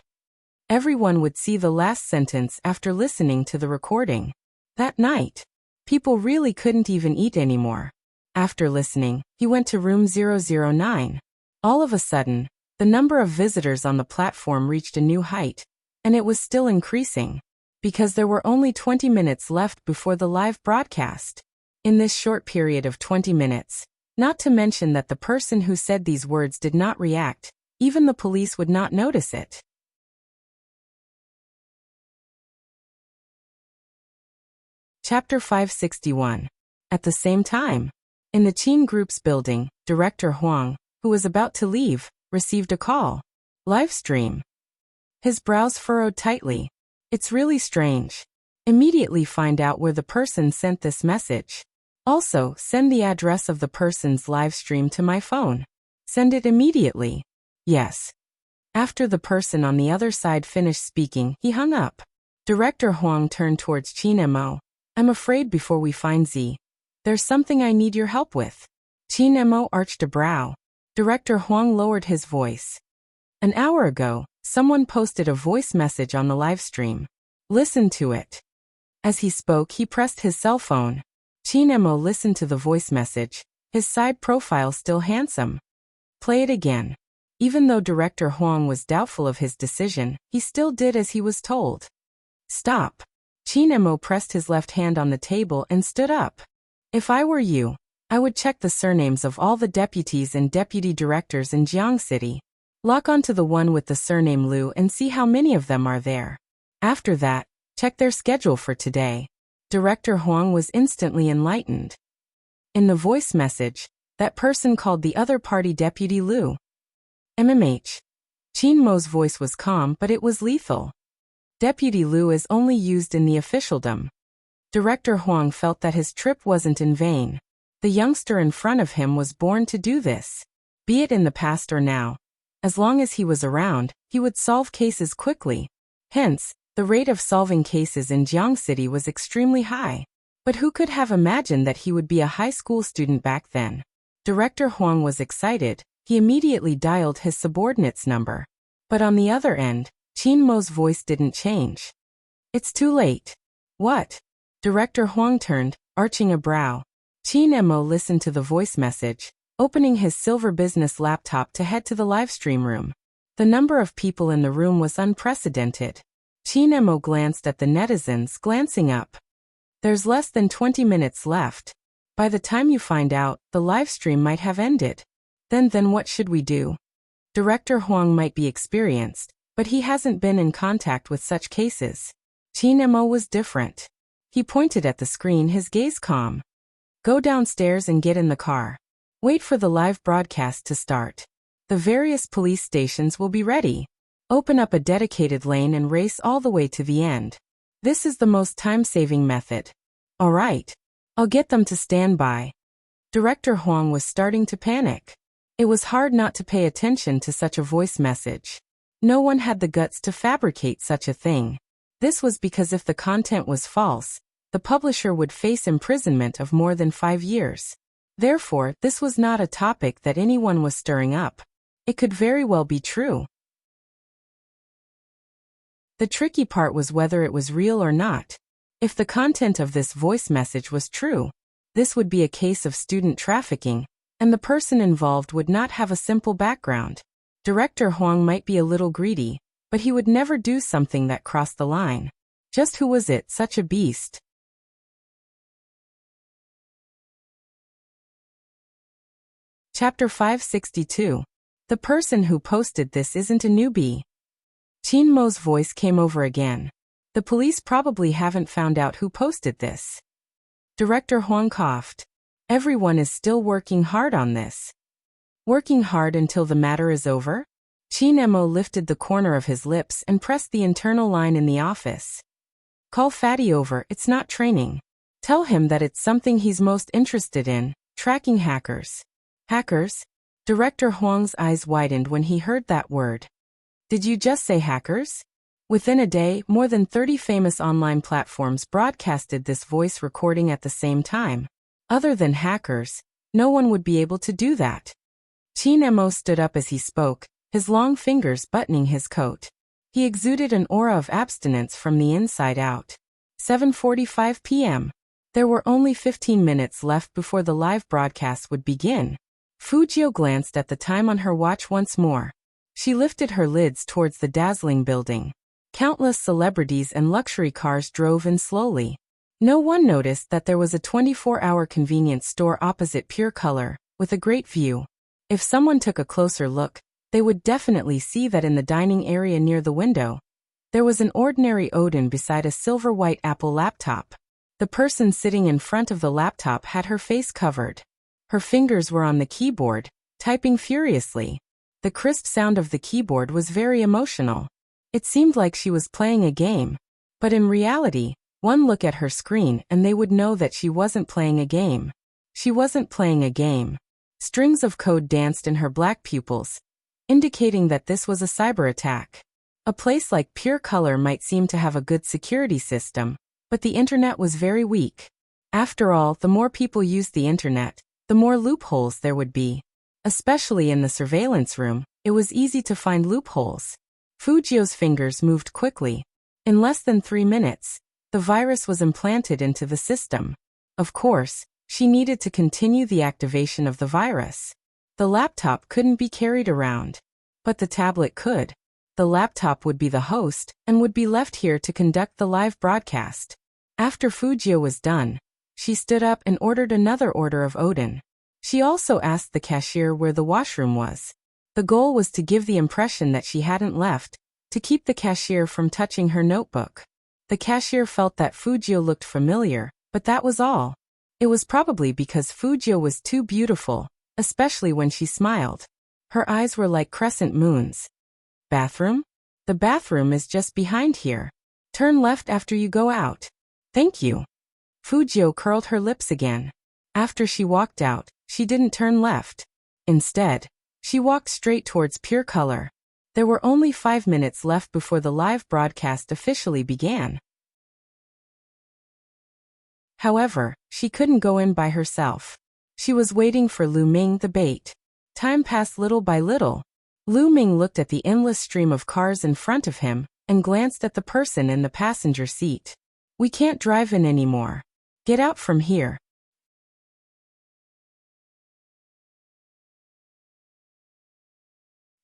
Everyone would see the last sentence after listening to the recording. That night, people really couldn't even eat anymore. After listening, he went to room 009. All of a sudden, the number of visitors on the platform reached a new height, and it was still increasing, because there were only 20 minutes left before the live broadcast. In this short period of 20 minutes, not to mention that the person who said these words did not react, even the police would not notice it. Chapter 561. At the same time, in the Qin Group's building, Director Huang, who was about to leave, received a call. Livestream. His brows furrowed tightly. It's really strange. Immediately find out where the person sent this message. Also, send the address of the person's live stream to my phone. Send it immediately. Yes. After the person on the other side finished speaking, he hung up. Director Huang turned towards Qin Mo. I'm afraid before we find Z, there's something I need your help with. Qin Mo arched a brow. Director Huang lowered his voice. An hour ago, someone posted a voice message on the live stream. Listen to it. As he spoke, he pressed his cell phone. Qin Mo listened to the voice message, his side profile still handsome. Play it again. Even though Director Huang was doubtful of his decision, he still did as he was told. Stop. Qin Mo pressed his left hand on the table and stood up. If I were you, I would check the surnames of all the deputies and deputy directors in Jiang City. Lock onto the one with the surname Liu and see how many of them are there. After that, check their schedule for today. Director Huang was instantly enlightened. In the voice message, that person called the other party Deputy Liu. Qin Mo's voice was calm, but it was lethal. Deputy Liu is only used in the officialdom. Director Huang felt that his trip wasn't in vain. The youngster in front of him was born to do this. Be it in the past or now. As long as he was around, he would solve cases quickly. Hence, the rate of solving cases in Jiang City was extremely high. But who could have imagined that he would be a high school student back then? Director Huang was excited. He immediately dialed his subordinate's number. But on the other end, Qin Mo's voice didn't change. It's too late. What? Director Huang turned, arching a brow. Qin Mo listened to the voice message, opening his silver business laptop to head to the livestream room. The number of people in the room was unprecedented. Qin Mo glanced at the netizens, glancing up. There's less than 20 minutes left. By the time you find out, the livestream might have ended. Then what should we do? Director Huang might be experienced, but he hasn't been in contact with such cases. Qin Mo was different. He pointed at the screen, his gaze calm. Go downstairs and get in the car. Wait for the live broadcast to start. The various police stations will be ready. Open up a dedicated lane and race all the way to the end. This is the most time-saving method. All right. I'll get them to stand by. Director Huang was starting to panic. It was hard not to pay attention to such a voice message. No one had the guts to fabricate such a thing. This was because if the content was false, the publisher would face imprisonment of more than 5 years. Therefore, this was not a topic that anyone was stirring up. It could very well be true. The tricky part was whether it was real or not. If the content of this voice message was true, this would be a case of student trafficking, and the person involved would not have a simple background. Director Huang might be a little greedy, but he would never do something that crossed the line. Just who was it, such a beast? Chapter 562. The person who posted this isn't a newbie. Qin Mo's voice came over again. The police probably haven't found out who posted this. Director Huang coughed. Everyone is still working hard on this. Working hard until the matter is over? Qin Mo lifted the corner of his lips and pressed the internal line in the office. Call Fatty over, it's not training. Tell him that it's something he's most interested in, tracking hackers. Hackers? Director Huang's eyes widened when he heard that word. Did you just say hackers? Within a day, more than 30 famous online platforms broadcasted this voice recording at the same time. Other than hackers, no one would be able to do that. Qin Mo stood up as he spoke, his long fingers buttoning his coat. He exuded an aura of abstinence from the inside out. 7:45 p.m. There were only 15 minutes left before the live broadcast would begin. Fujio glanced at the time on her watch once more. She lifted her lids towards the dazzling building. Countless celebrities and luxury cars drove in slowly. No one noticed that there was a 24-hour convenience store opposite Pure Color, with a great view. If someone took a closer look, they would definitely see that in the dining area near the window, there was an ordinary Odin beside a silver-white Apple laptop. The person sitting in front of the laptop had her face covered. Her fingers were on the keyboard, typing furiously. The crisp sound of the keyboard was very emotional. It seemed like she was playing a game. But in reality, one look at her screen and they would know that she wasn't playing a game. She wasn't playing a game. Strings of code danced in her black pupils, indicating that this was a cyber attack. A place like Pure Color might seem to have a good security system, but the internet was very weak. After all, the more people used the internet, the more loopholes there would be. Especially in the surveillance room, it was easy to find loopholes. Fujio's fingers moved quickly. In less than 3 minutes, the virus was implanted into the system. Of course, she needed to continue the activation of the virus. The laptop couldn't be carried around. But the tablet could. The laptop would be the host and would be left here to conduct the live broadcast. After Fujio was done, she stood up and ordered another order of Odin. She also asked the cashier where the washroom was. The goal was to give the impression that she hadn't left, to keep the cashier from touching her notebook. The cashier felt that Fujio looked familiar, but that was all. It was probably because Fujio was too beautiful, especially when she smiled. Her eyes were like crescent moons. Bathroom? The bathroom is just behind here. Turn left after you go out. Thank you. Fujio curled her lips again. After she walked out, she didn't turn left. Instead, she walked straight towards Pure Color. There were only 5 minutes left before the live broadcast officially began. However, she couldn't go in by herself. She was waiting for Lu Ming, the bait. Time passed little by little. Lu Ming looked at the endless stream of cars in front of him and glanced at the person in the passenger seat. We can't drive in anymore. Get out from here.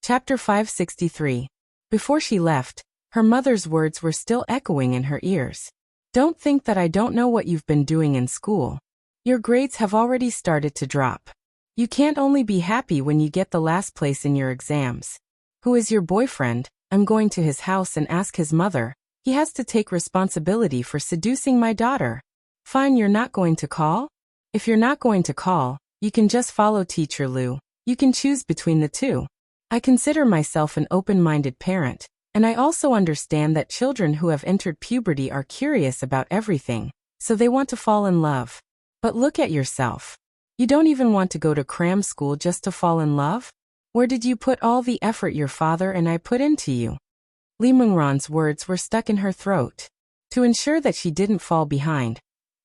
Chapter 563. Before she left, her mother's words were still echoing in her ears. Don't think that I don't know what you've been doing in school. Your grades have already started to drop. You can't only be happy when you get the last place in your exams. Who is your boyfriend? I'm going to his house and ask his mother. He has to take responsibility for seducing my daughter. Fine, you're not going to call? If you're not going to call, you can just follow Teacher Lu. You can choose between the two. I consider myself an open-minded parent, and I also understand that children who have entered puberty are curious about everything, so they want to fall in love. But look at yourself. You don't even want to go to cram school just to fall in love? Where did you put all the effort your father and I put into you? Li Mengran's words were stuck in her throat. To ensure that she didn't fall behind,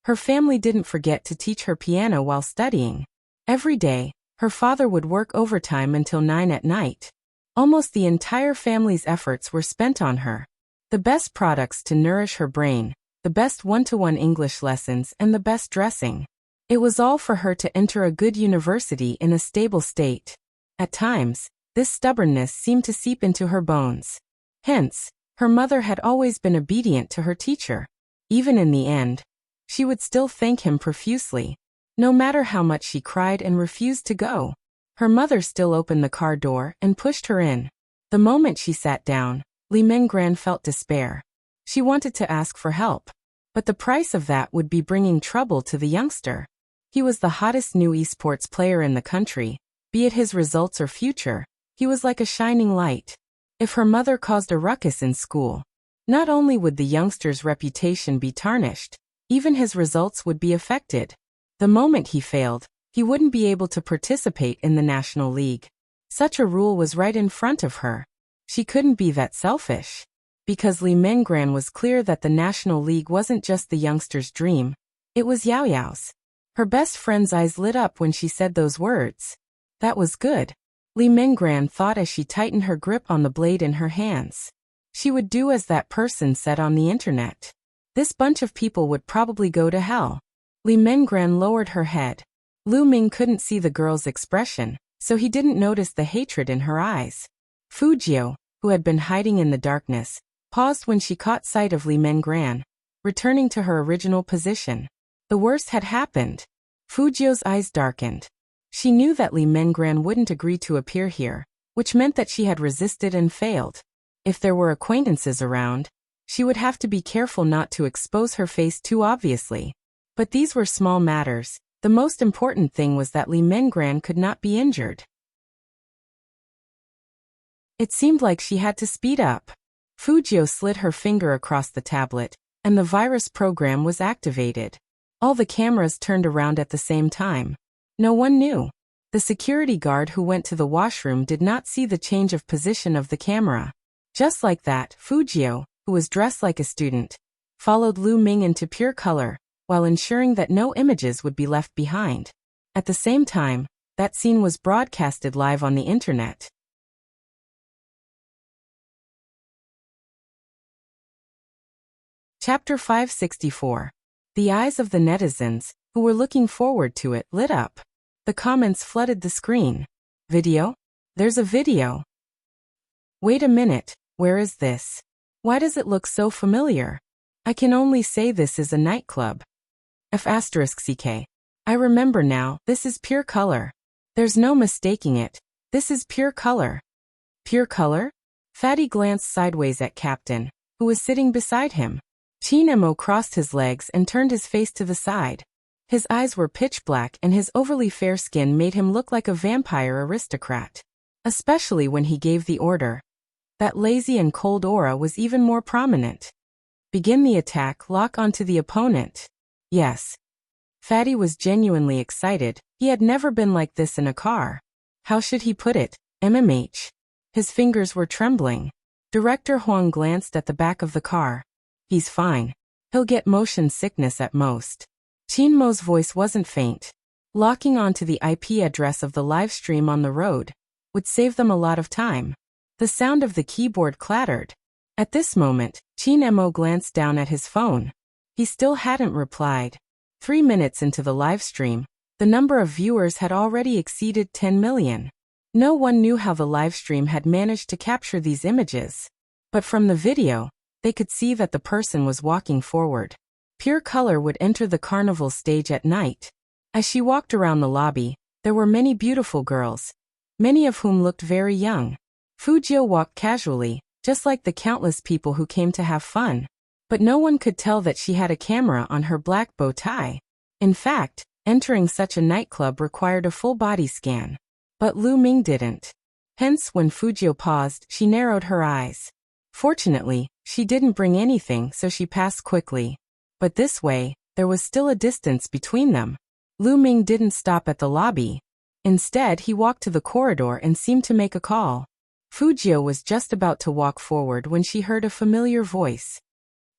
her family didn't forget to teach her piano while studying. Every day, her father would work overtime until 9 at night. Almost the entire family's efforts were spent on her. The best products to nourish her brain, the best one-to-one English lessons, and the best dressing. It was all for her to enter a good university in a stable state. At times, this stubbornness seemed to seep into her bones. Hence, her mother had always been obedient to her teacher. Even in the end, she would still thank him profusely. No matter how much she cried and refused to go, her mother still opened the car door and pushed her in. The moment she sat down, Li Mengran felt despair. She wanted to ask for help, but the price of that would be bringing trouble to the youngster. He was the hottest new esports player in the country. Be it his results or future, he was like a shining light. If her mother caused a ruckus in school, not only would the youngster's reputation be tarnished, even his results would be affected. The moment he failed, he wouldn't be able to participate in the National League. Such a rule was right in front of her. She couldn't be that selfish. Because Li Mengran was clear that the National League wasn't just the youngster's dream, it was Yao Yao's. Her best friend's eyes lit up when she said those words. That was good, Li Mengran thought as she tightened her grip on the blade in her hands. She would do as that person said on the internet. This bunch of people would probably go to hell. Li Mengran lowered her head. Lu Ming couldn't see the girl's expression, so he didn't notice the hatred in her eyes. Fujiu, who had been hiding in the darkness, paused when she caught sight of Li Mengran, returning to her original position. The worst had happened. Fujiu's eyes darkened. She knew that Li Mengran wouldn't agree to appear here, which meant that she had resisted and failed. If there were acquaintances around, she would have to be careful not to expose her face too obviously. But these were small matters. The most important thing was that Li Mengran could not be injured. It seemed like she had to speed up. Fujiu slid her finger across the tablet, and the virus program was activated. All the cameras turned around at the same time. No one knew. The security guard who went to the washroom did not see the change of position of the camera. Just like that, Fujiu, who was dressed like a student, followed Lu Ming into pure color, while ensuring that no images would be left behind. At the same time, that scene was broadcasted live on the internet. Chapter 564. The eyes of the netizens, who were looking forward to it, lit up. The comments flooded the screen. Video? There's a video. Wait a minute, where is this? Why does it look so familiar? I can only say this is a nightclub. F*CK. I remember now, this is pure color. There's no mistaking it. This is pure color. Pure color? Fatty glanced sideways at Captain, who was sitting beside him. Chinemo crossed his legs and turned his face to the side. His eyes were pitch black and his overly fair skin made him look like a vampire aristocrat. Especially when he gave the order. That lazy and cold aura was even more prominent. Begin the attack, lock onto the opponent. Yes. Fatty was genuinely excited. He had never been like this in a car. How should he put it? MMH. His fingers were trembling. Director Huang glanced at the back of the car. He's fine. He'll get motion sickness at most. Chinmo's voice wasn't faint. Locking onto the IP address of the live stream on the road would save them a lot of time. The sound of the keyboard clattered. At this moment, Chinmo glanced down at his phone. He still hadn't replied. 3 minutes into the live stream, the number of viewers had already exceeded 10 million. No one knew how the live stream had managed to capture these images. But from the video, they could see that the person was walking forward. Pure Color would enter the carnival stage at night. As she walked around the lobby, there were many beautiful girls, many of whom looked very young. Fujio walked casually, just like the countless people who came to have fun. But no one could tell that she had a camera on her black bow tie. In fact, entering such a nightclub required a full body scan. But Lu Ming didn't. Hence, when Fujio paused, she narrowed her eyes. Fortunately, she didn't bring anything, so she passed quickly. But this way, there was still a distance between them. Lu Ming didn't stop at the lobby. Instead, he walked to the corridor and seemed to make a call. Fujio was just about to walk forward when she heard a familiar voice.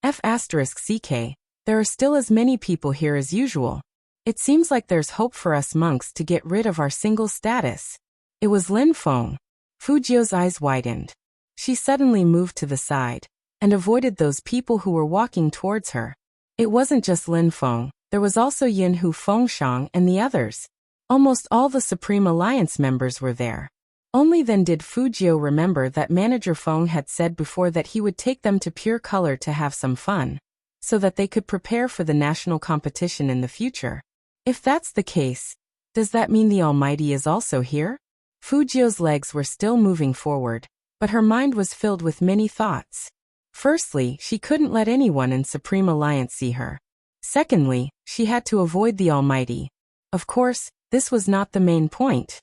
F***ck, there are still as many people here as usual. It seems like there's hope for us monks to get rid of our single status. It was Lin Feng. Fujio's eyes widened. She suddenly moved to the side and avoided those people who were walking towards her. It wasn't just Lin Feng, there was also Yin Hu Fengshang and the others. Almost all the Supreme Alliance members were there. Only then did Fujio remember that Manager Feng had said before that he would take them to Pure Color to have some fun, so that they could prepare for the national competition in the future. If that's the case, does that mean the Almighty is also here? Fujio's legs were still moving forward, but her mind was filled with many thoughts. Firstly, she couldn't let anyone in Supreme Alliance see her. Secondly, she had to avoid the Almighty. Of course, this was not the main point.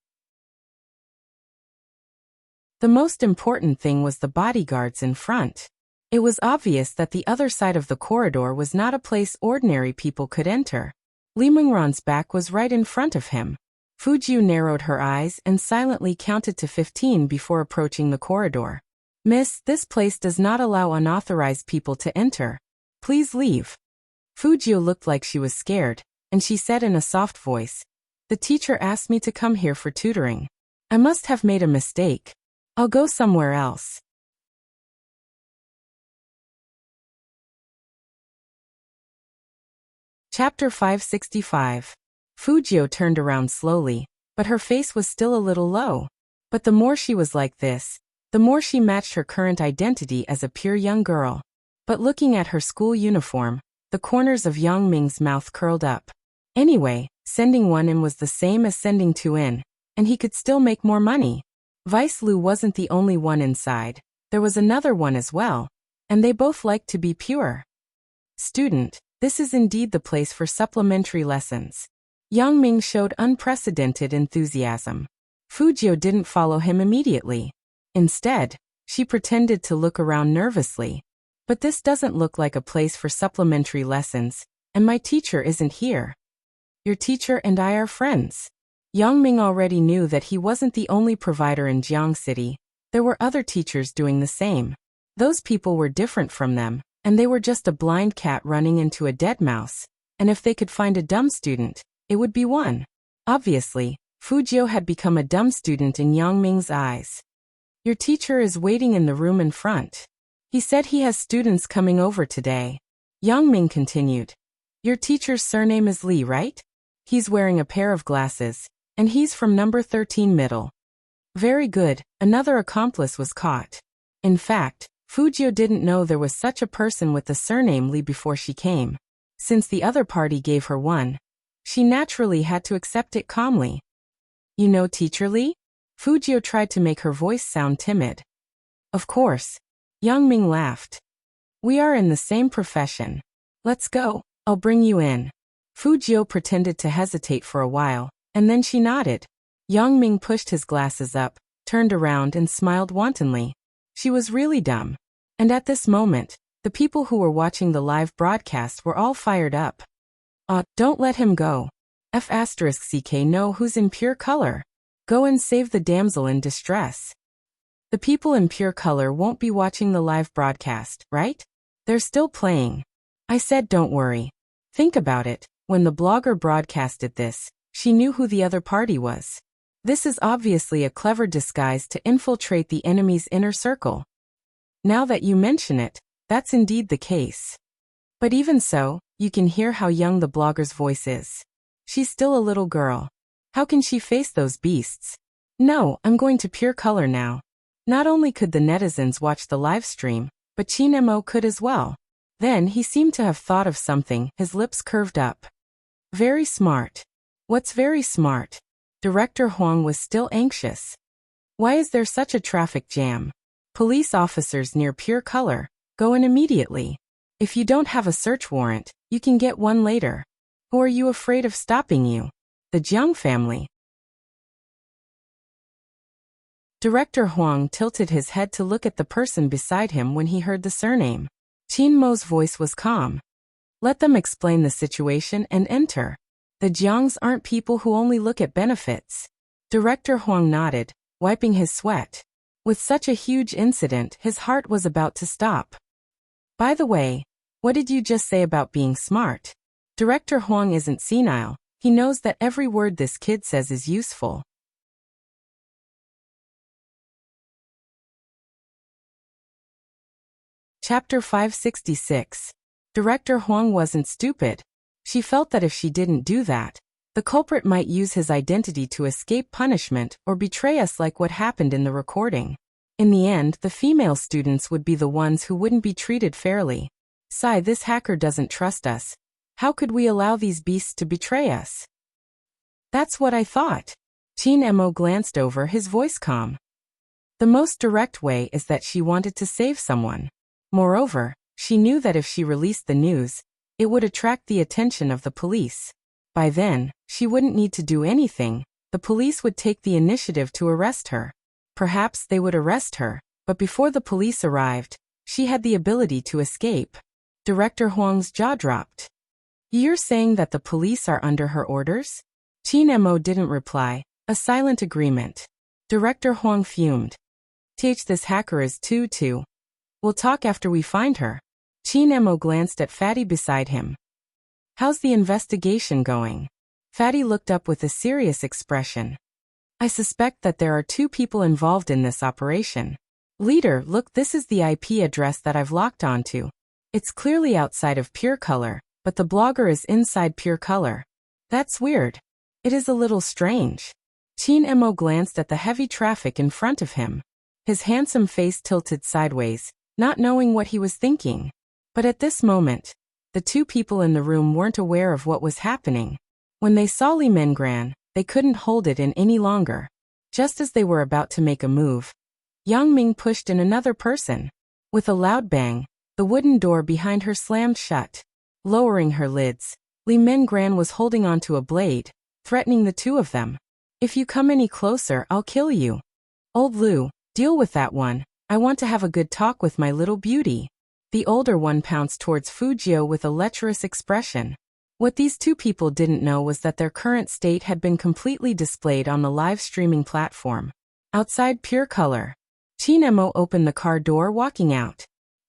The most important thing was the bodyguards in front. It was obvious that the other side of the corridor was not a place ordinary people could enter. Li Mingran's back was right in front of him. Fujio narrowed her eyes and silently counted to 15 before approaching the corridor. "Miss, this place does not allow unauthorized people to enter. Please leave." Fujio looked like she was scared, and she said in a soft voice, "The teacher asked me to come here for tutoring. I must have made a mistake. I'll go somewhere else." Chapter 565. Fujio turned around slowly, but her face was still a little low. But the more she was like this, the more she matched her current identity as a pure young girl. But looking at her school uniform, the corners of Yang Ming's mouth curled up. Anyway, sending one in was the same as sending two in, and he could still make more money. Vice Lu wasn't the only one inside, there was another one as well, and they both liked to be pure. "Student, this is indeed the place for supplementary lessons." Yang Ming showed unprecedented enthusiasm. Fujio didn't follow him immediately. Instead, she pretended to look around nervously. "But this doesn't look like a place for supplementary lessons, and my teacher isn't here." "Your teacher and I are friends." Yang Ming already knew that he wasn't the only provider in Jiang City. There were other teachers doing the same. Those people were different from them, and they were just a blind cat running into a dead mouse. And if they could find a dumb student, it would be one. Obviously, Fujio had become a dumb student in Yang Ming's eyes. "Your teacher is waiting in the room in front. He said he has students coming over today." Yang Ming continued. "Your teacher's surname is Li, right? He's wearing a pair of glasses, and he's from number 13 middle." Very good, another accomplice was caught. In fact, Fujio didn't know there was such a person with the surname Li before she came. Since the other party gave her one, she naturally had to accept it calmly. "You know Teacher Li?" Fujio tried to make her voice sound timid. "Of course." Yang Ming laughed. "We are in the same profession. Let's go, I'll bring you in." Fujio pretended to hesitate for a while, and then she nodded. Yang Ming pushed his glasses up, turned around and smiled wantonly. She was really dumb. And at this moment, the people who were watching the live broadcast were all fired up. Don't let him go. F***ck know who's in Pure Color. Go and save the damsel in distress." The people in Pure Color won't be watching the live broadcast, right? They're still playing. I said don't worry. Think about it, when the blogger broadcasted this, she knew who the other party was. This is obviously a clever disguise to infiltrate the enemy's inner circle. Now that you mention it, that's indeed the case. But even so, you can hear how young the blogger's voice is. She's still a little girl. How can she face those beasts? No, I'm going to Pure Color now. Not only could the netizens watch the live stream, but Chin Mo could as well. Then he seemed to have thought of something, his lips curved up. Very smart. What's very smart? Director Huang was still anxious. Why is there such a traffic jam? Police officers near Pure Color, go in immediately. If you don't have a search warrant, you can get one later. Who are you afraid of stopping you? The Jiang family. Director Huang tilted his head to look at the person beside him when he heard the surname. Chin Mo's voice was calm. Let them explain the situation and enter. The Jiangs aren't people who only look at benefits. Director Huang nodded, wiping his sweat. With such a huge incident, his heart was about to stop. By the way, what did you just say about being smart? Director Huang isn't senile. He knows that every word this kid says is useful. Chapter 566. Director Huang wasn't stupid. She felt that if she didn't do that, the culprit might use his identity to escape punishment or betray us like what happened in the recording. In the end, the female students would be the ones who wouldn't be treated fairly. Sigh, this hacker doesn't trust us. How could we allow these beasts to betray us? That's what I thought. Chin Mo glanced over, his voice calm. The most direct way is that she wanted to save someone. Moreover, she knew that if she released the news, it would attract the attention of the police. By then, she wouldn't need to do anything. The police would take the initiative to arrest her. Perhaps they would arrest her, but before the police arrived, she had the ability to escape. Director Huang's jaw dropped. You're saying that the police are under her orders? Chin Mo didn't reply, a silent agreement. Director Huang fumed. This hacker is too. We'll talk after we find her. Chin Mo glanced at Fatty beside him. How's the investigation going? Fatty looked up with a serious expression. I suspect that there are 2 people involved in this operation. Leader, look, this is the IP address that I've locked onto. It's clearly outside of Pure Color, but the blogger is inside Pure Color. That's weird. It is a little strange. Chin Mo glanced at the heavy traffic in front of him. His handsome face tilted sideways, not knowing what he was thinking. But at this moment, the 2 people in the room weren't aware of what was happening. When they saw Li Mengran, they couldn't hold it in any longer. Just as they were about to make a move, Yang Ming pushed in another person. With a loud bang, the wooden door behind her slammed shut. Lowering her lids, Li Mengran was holding onto a blade, threatening the 2 of them. If you come any closer, I'll kill you. Old Lu, deal with that one. I want to have a good talk with my little beauty. The older one pounced towards Fujio with a lecherous expression. What these 2 people didn't know was that their current state had been completely displayed on the live streaming platform. Outside Pure Color, Chin Mo opened the car door, walking out.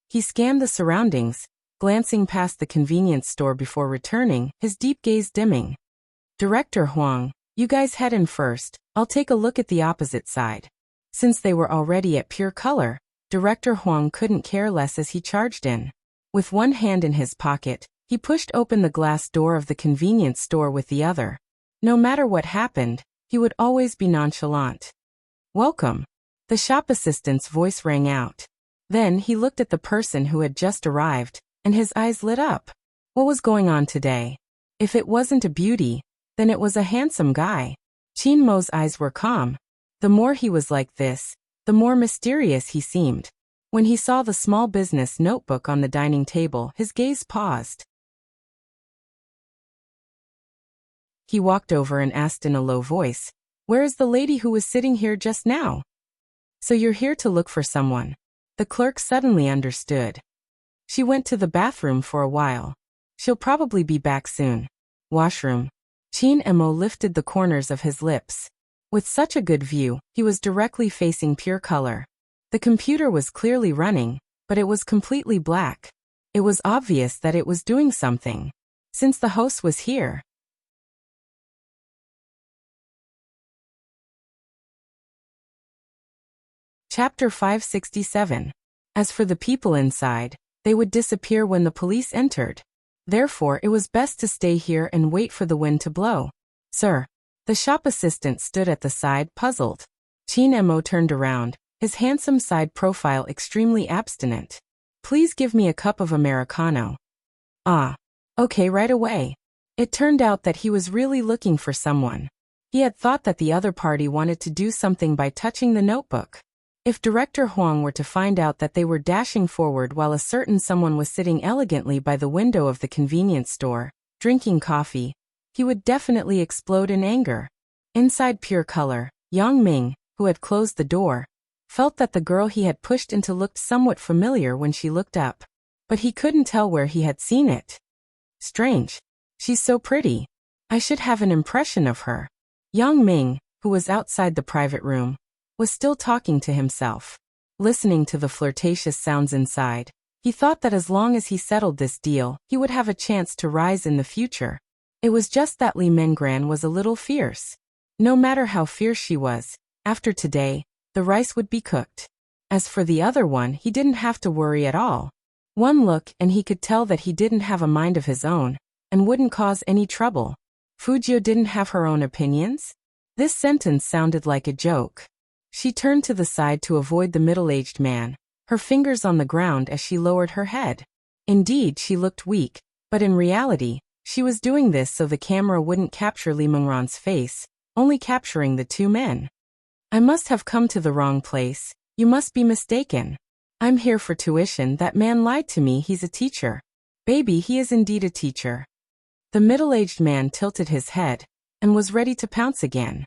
He scanned the surroundings, glancing past the convenience store before returning, his deep gaze dimming. Director Huang, you guys head in first. I'll take a look at the opposite side. Since they were already at Pure Color, Director Huang couldn't care less as he charged in. With one hand in his pocket, he pushed open the glass door of the convenience store with the other. No matter what happened, he would always be nonchalant. Welcome. The shop assistant's voice rang out. Then he looked at the person who had just arrived, and his eyes lit up. What was going on today? If it wasn't a beauty, then it was a handsome guy. Chin Mo's eyes were calm. The more he was like this, the more mysterious he seemed. When he saw the small business notebook on the dining table, his gaze paused. He walked over and asked in a low voice, "Where is the lady who was sitting here just now?" "So you're here to look for someone." The clerk suddenly understood. "She went to the bathroom for a while. She'll probably be back soon." Washroom. Chin Mo lifted the corners of his lips. With such a good view, he was directly facing Pure Color. The computer was clearly running, but it was completely black. It was obvious that it was doing something. Since the host was here. Chapter 567. As for the people inside, They would disappear when the police entered. Therefore, it was best to stay here and wait for the wind to blow. Sir. The shop assistant stood at the side, puzzled. Chin Mo turned around, his handsome side profile extremely abstinent. Please give me a cup of Americano. Ah. Okay, right away. It turned out that he was really looking for someone. He had thought that the other party wanted to do something by touching the notebook. If Director Huang were to find out that they were dashing forward while a certain someone was sitting elegantly by the window of the convenience store, drinking coffee, he would definitely explode in anger. Inside Pure Color, Yang Ming, who had closed the door, felt that the girl he had pushed into looked somewhat familiar when she looked up. But he couldn't tell where he had seen it. Strange. She's so pretty. I should have an impression of her. Yang Ming, who was outside the private room, was still talking to himself. Listening to the flirtatious sounds inside, he thought that as long as he settled this deal, he would have a chance to rise in the future. It was just that Li Mengran was a little fierce. No matter how fierce she was, after today, the rice would be cooked. As for the other one, he didn't have to worry at all. One look and he could tell that he didn't have a mind of his own, and wouldn't cause any trouble. Fujio didn't have her own opinions? This sentence sounded like a joke. She turned to the side to avoid the middle-aged man, her fingers on the ground as she lowered her head. Indeed, she looked weak, but in reality, she was doing this so the camera wouldn't capture Li Mengran's face, only capturing the two men. I must have come to the wrong place. You must be mistaken. I'm here for tuition. That man lied to me. He's a teacher. Baby, he is indeed a teacher. The middle-aged man tilted his head and was ready to pounce again.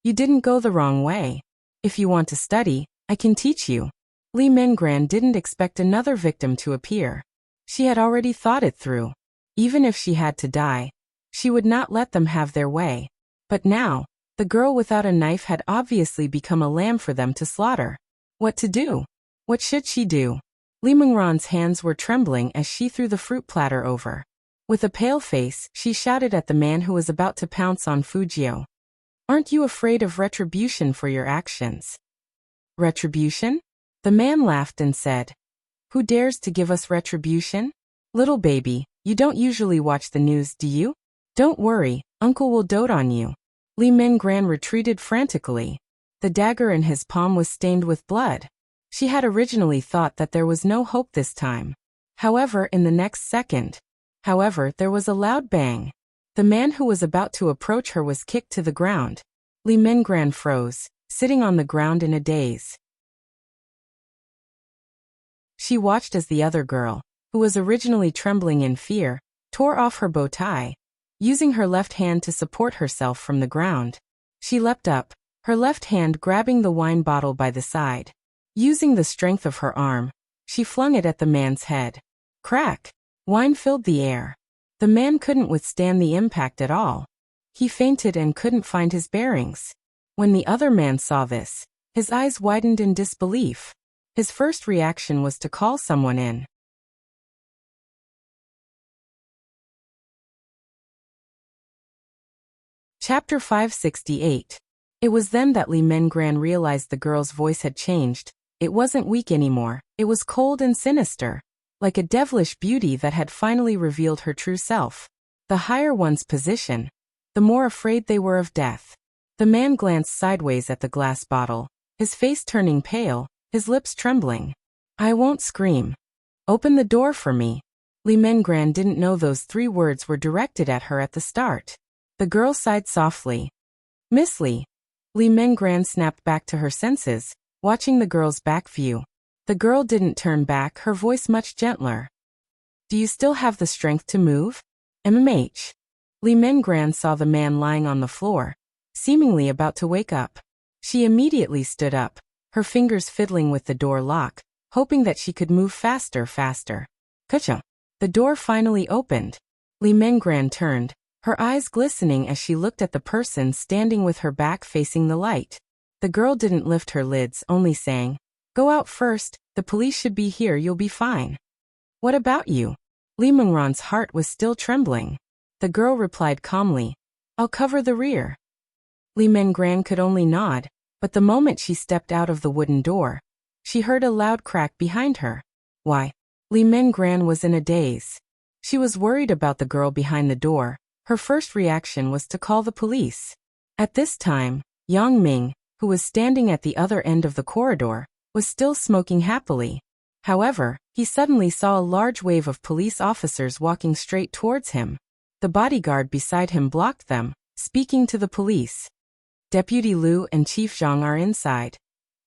You didn't go the wrong way. If you want to study, I can teach you. Li Mengran didn't expect another victim to appear. She had already thought it through. Even if she had to die, she would not let them have their way. But now, the girl without a knife had obviously become a lamb for them to slaughter. What to do? What should she do? Li Mengran's hands were trembling as she threw the fruit platter over. With a pale face, she shouted at the man who was about to pounce on Fujio. Aren't you afraid of retribution for your actions? Retribution? The man laughed and said, Who dares to give us retribution? Little baby, you don't usually watch the news, do you? Don't worry, Uncle will dote on you. Li Mengran retreated frantically. The dagger in his palm was stained with blood. She had originally thought that there was no hope this time. However, in the next second, there was a loud bang. The man who was about to approach her was kicked to the ground. Li Mengran froze, sitting on the ground in a daze. She watched as the other girl, who was originally trembling in fear, tore off her bow tie. Using her left hand to support herself from the ground, she leapt up, her left hand grabbing the wine bottle by the side. Using the strength of her arm, she flung it at the man's head. Crack! Wine filled the air. The man couldn't withstand the impact at all. He fainted and couldn't find his bearings. When the other man saw this, his eyes widened in disbelief. His first reaction was to call someone in. Chapter 568. It was then that Li Mengran realized the girl's voice had changed. It wasn't weak anymore, it was cold and sinister, like a devilish beauty that had finally revealed her true self. The higher one's position, the more afraid they were of death. The man glanced sideways at the glass bottle, his face turning pale, his lips trembling. I won't scream. Open the door for me. Li Mengran didn't know those 3 words were directed at her at the start. The girl sighed softly. Miss Li. Li Mengran snapped back to her senses, watching the girl's back view. The girl didn't turn back, her voice much gentler. Do you still have the strength to move? MMH. Li Mengran saw the man lying on the floor, seemingly about to wake up. She immediately stood up, her fingers fiddling with the door lock, hoping that she could move faster. Kacha! The door finally opened. Li Mengran turned, her eyes glistening as she looked at the person standing with her back facing the light. The girl didn't lift her lids, only saying, Go out first, the police should be here, you'll be fine. What about you? Li Mengran's heart was still trembling. The girl replied calmly, I'll cover the rear. Li Mengran could only nod, but the moment she stepped out of the wooden door, she heard a loud crack behind her. Why? Li Mengran was in a daze. She was worried about the girl behind the door. Her first reaction was to call the police. At this time, Yang Ming, who was standing at the other end of the corridor, was still smoking happily. However, he suddenly saw a large wave of police officers walking straight towards him. The bodyguard beside him blocked them, speaking to the police. Deputy Liu and Chief Zhang are inside.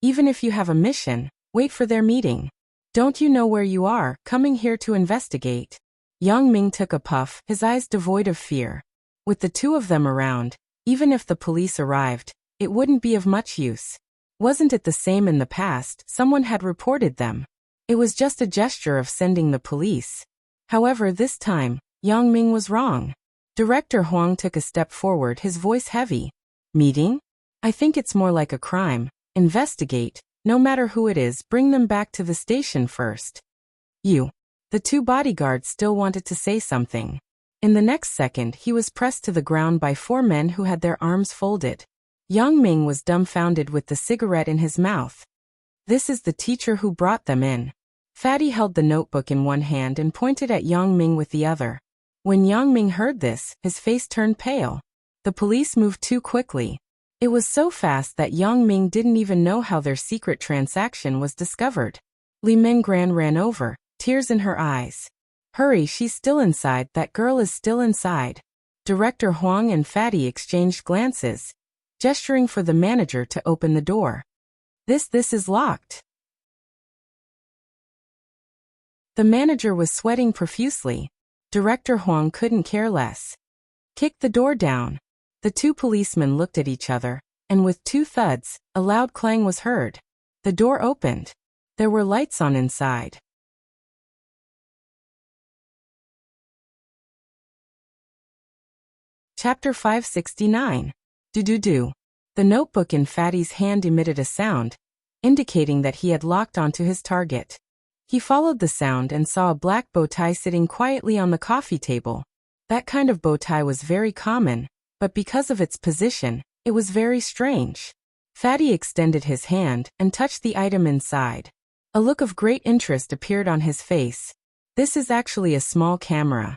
Even if you have a mission, wait for their meeting. Don't you know where you are, coming here to investigate? Yang Ming took a puff, his eyes devoid of fear. With the two of them around, even if the police arrived, it wouldn't be of much use. Wasn't it the same in the past? Someone had reported them. It was just a gesture of sending the police. However, this time, Yang Ming was wrong. Director Huang took a step forward, his voice heavy. Meeting? I think it's more like a crime. Investigate. No matter who it is, bring them back to the station first. You. The two bodyguards still wanted to say something. In the next second, he was pressed to the ground by four men who had their arms folded. Yang Ming was dumbfounded with the cigarette in his mouth. This is the teacher who brought them in. Fatty held the notebook in one hand and pointed at Yang Ming with the other. When Yang Ming heard this, his face turned pale. The police moved too quickly. It was so fast that Yang Ming didn't even know how their secret transaction was discovered. Li Mengran ran over, tears in her eyes. Hurry, she's still inside, that girl is still inside. Director Huang and Fatty exchanged glances, gesturing for the manager to open the door. This is locked. The manager was sweating profusely. Director Huang couldn't care less. Kick the door down. The two policemen looked at each other, and with two thuds, a loud clang was heard. The door opened. There were lights on inside. Chapter 569. Do. The notebook in Fatty's hand emitted a sound, indicating that he had locked onto his target. He followed the sound and saw a black bow tie sitting quietly on the coffee table. That kind of bow tie was very common, but because of its position, it was very strange. Fatty extended his hand and touched the item inside. A look of great interest appeared on his face. This is actually a small camera.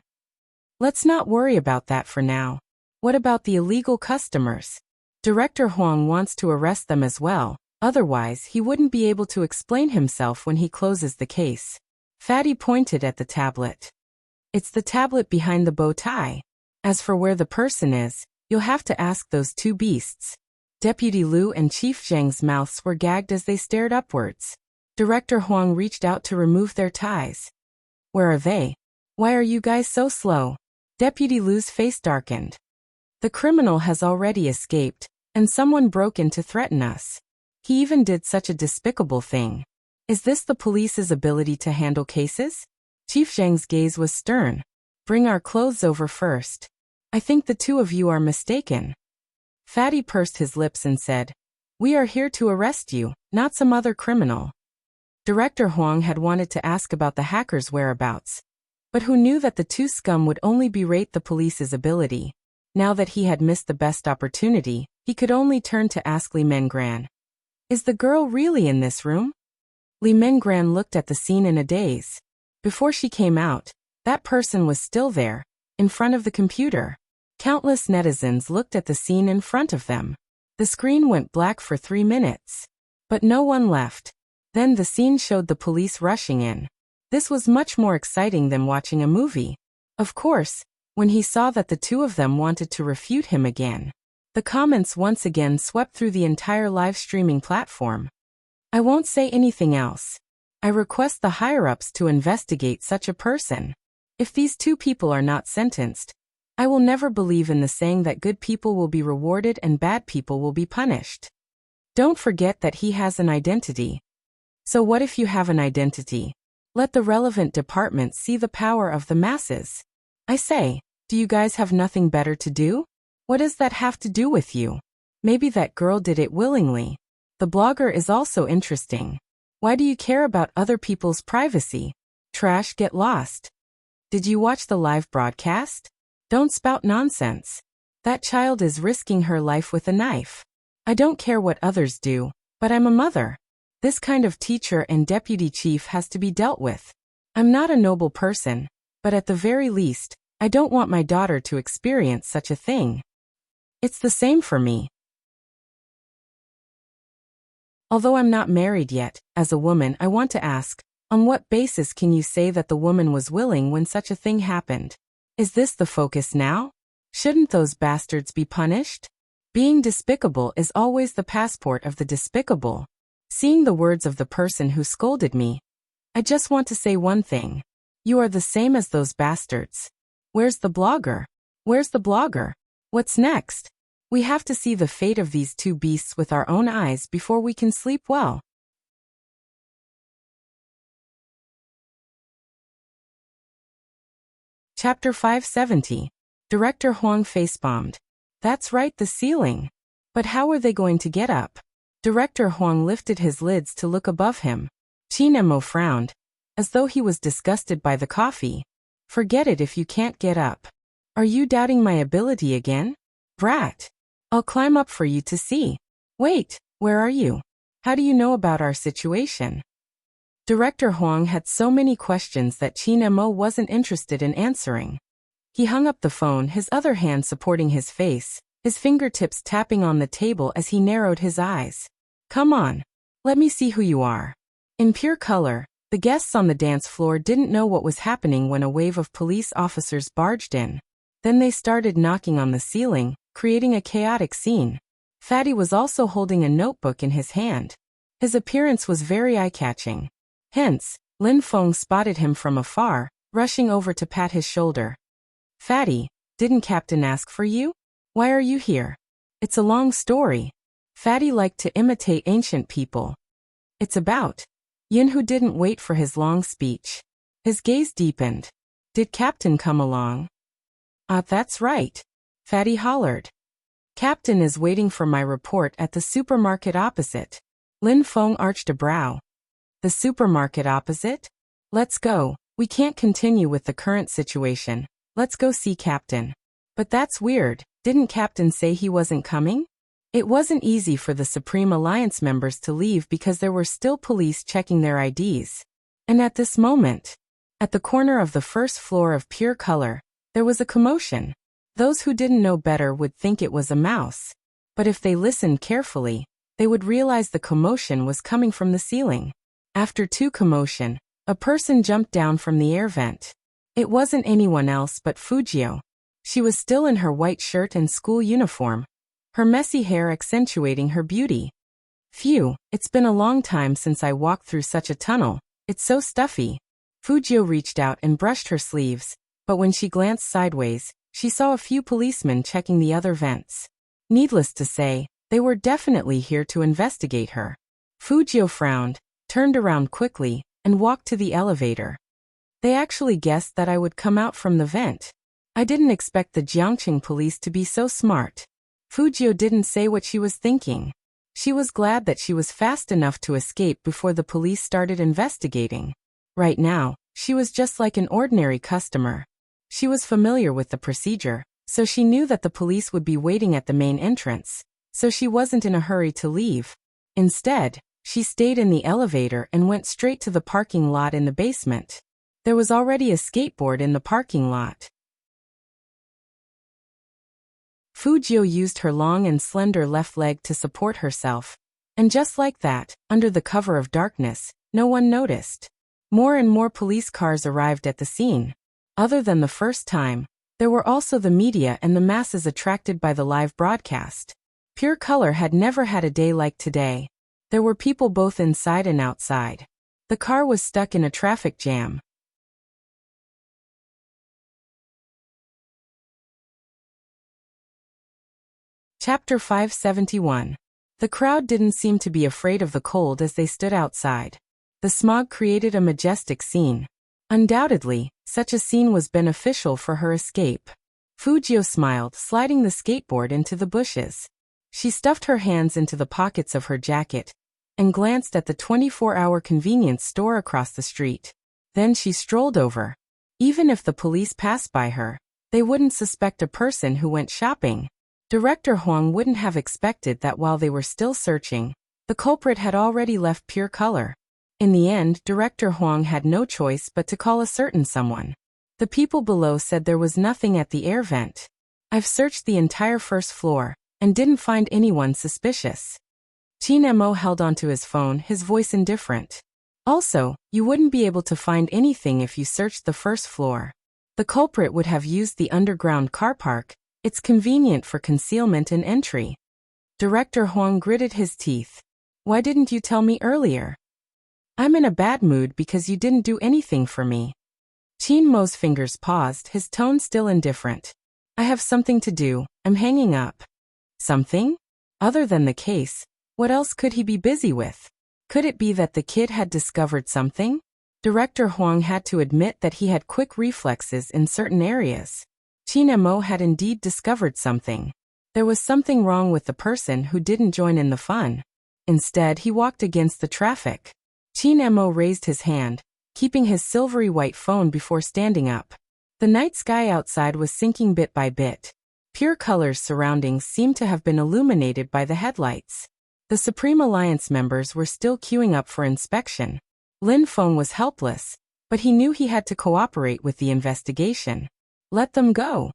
Let's not worry about that for now. What about the illegal customers? Director Huang wants to arrest them as well, otherwise he wouldn't be able to explain himself when he closes the case. Fatty pointed at the tablet. It's the tablet behind the bow tie. As for where the person is, you'll have to ask those two beasts. Deputy Liu and Chief Zhang's mouths were gagged as they stared upwards. Director Huang reached out to remove their ties. Where are they? Why are you guys so slow? Deputy Liu's face darkened. The criminal has already escaped, and someone broke in to threaten us. He even did such a despicable thing. Is this the police's ability to handle cases? Chief Zhang's gaze was stern. Bring our clothes over first. I think the two of you are mistaken. Fatty pursed his lips and said, We are here to arrest you, not some other criminal. Director Huang had wanted to ask about the hacker's whereabouts, but who knew that the two scum would only berate the police's ability. Now that he had missed the best opportunity, he could only turn to ask Li Mengran. Is the girl really in this room? Li Mengran looked at the scene in a daze. Before she came out, that person was still there, in front of the computer. Countless netizens looked at the scene in front of them. The screen went black for 3 minutes. But no one left. Then the scene showed the police rushing in. This was much more exciting than watching a movie. Of course, when he saw that the two of them wanted to refute him again. The comments once again swept through the entire live streaming platform. I won't say anything else. I request the higher-ups to investigate such a person. If these two people are not sentenced, I will never believe in the saying that good people will be rewarded and bad people will be punished. Don't forget that he has an identity. So what if you have an identity? Let the relevant departments see the power of the masses. I say, do you guys have nothing better to do? What does that have to do with you? Maybe that girl did it willingly. The blogger is also interesting. Why do you care about other people's privacy? Trash, get lost. Did you watch the live broadcast? Don't spout nonsense. That child is risking her life with a knife. I don't care what others do, but I'm a mother. This kind of teacher and deputy chief has to be dealt with. I'm not a noble person, but at the very least, I don't want my daughter to experience such a thing. It's the same for me. Although I'm not married yet, as a woman I want to ask, on what basis can you say that the woman was willing when such a thing happened? Is this the focus now? Shouldn't those bastards be punished? Being despicable is always the passport of the despicable. Seeing the words of the person who scolded me, I just want to say one thing. You are the same as those bastards. Where's the blogger? Where's the blogger? What's next? We have to see the fate of these two beasts with our own eyes before we can sleep well. Chapter 570. Director Huang face-bombed. That's right, the ceiling. But how are they going to get up? Director Huang lifted his lids to look above him. Qin Mo frowned, as though he was disgusted by the coffee. Forget it if you can't get up. Are you doubting my ability again? Brat. I'll climb up for you to see. Wait, where are you? How do you know about our situation? Director Huang had so many questions that Qin Mo wasn't interested in answering. He hung up the phone, his other hand supporting his face, his fingertips tapping on the table as he narrowed his eyes. Come on. Let me see who you are. In pure color, the guests on the dance floor didn't know what was happening when a wave of police officers barged in. Then they started knocking on the ceiling, creating a chaotic scene. Fatty was also holding a notebook in his hand. His appearance was very eye-catching. Hence, Lin Feng spotted him from afar, rushing over to pat his shoulder. Fatty, didn't Captain ask for you? Why are you here? It's a long story. Fatty liked to imitate ancient people. It's about. Yinhu didn't wait for his long speech. His gaze deepened. Did Captain come along? That's right. Fatty hollered. Captain is waiting for my report at the supermarket opposite. Lin Feng arched a brow. The supermarket opposite? Let's go. We can't continue with the current situation. Let's go see Captain. But that's weird. Didn't Captain say he wasn't coming? It wasn't easy for the Supreme Alliance members to leave because there were still police checking their IDs. And at this moment, at the corner of the first floor of Pure Color, there was a commotion. Those who didn't know better would think it was a mouse. But if they listened carefully, they would realize the commotion was coming from the ceiling. After commotion, a person jumped down from the air vent. It wasn't anyone else but Fujio. She was still in her white shirt and school uniform, her messy hair accentuating her beauty. Phew, it's been a long time since I walked through such a tunnel. It's so stuffy. Fujio reached out and brushed her sleeves, but when she glanced sideways, she saw a few policemen checking the other vents. Needless to say, they were definitely here to investigate her. Fujio frowned, turned around quickly, and walked to the elevator. They actually guessed that I would come out from the vent. I didn't expect the Jiangqing police to be so smart. Fujio didn't say what she was thinking. She was glad that she was fast enough to escape before the police started investigating. Right now, she was just like an ordinary customer. She was familiar with the procedure, so she knew that the police would be waiting at the main entrance, so she wasn't in a hurry to leave. Instead, she stayed in the elevator and went straight to the parking lot in the basement. There was already a skateboard in the parking lot. Fujio used her long and slender left leg to support herself. And just like that, under the cover of darkness, no one noticed. More and more police cars arrived at the scene. Other than the first time, there were also the media and the masses attracted by the live broadcast. Pure Color had never had a day like today. There were people both inside and outside. The car was stuck in a traffic jam. Chapter 571. The crowd didn't seem to be afraid of the cold as they stood outside. The smog created a majestic scene. Undoubtedly, such a scene was beneficial for her escape. Fujio smiled, sliding the skateboard into the bushes. She stuffed her hands into the pockets of her jacket and glanced at the 24-hour convenience store across the street. Then she strolled over. Even if the police passed by her, they wouldn't suspect a person who went shopping. Director Huang wouldn't have expected that while they were still searching, the culprit had already left Pure Color. In the end, Director Huang had no choice but to call a certain someone. The people below said there was nothing at the air vent. I've searched the entire first floor and didn't find anyone suspicious. Qin Mo held onto his phone, his voice indifferent. Also, you wouldn't be able to find anything if you searched the first floor. The culprit would have used the underground car park. It's convenient for concealment and entry. Director Huang gritted his teeth. Why didn't you tell me earlier? I'm in a bad mood because you didn't do anything for me. Qin Mo's fingers paused, his tone still indifferent. I have something to do, I'm hanging up. Something? Other than the case, what else could he be busy with? Could it be that the kid had discovered something? Director Huang had to admit that he had quick reflexes in certain areas. Qin Mo had indeed discovered something. There was something wrong with the person who didn't join in the fun. Instead, he walked against the traffic. Qin Mo raised his hand, keeping his silvery white phone before standing up. The night sky outside was sinking bit by bit. Pure colors surroundings seemed to have been illuminated by the headlights. The Supreme Alliance members were still queuing up for inspection. Lin Feng was helpless, but he knew he had to cooperate with the investigation. Let them go.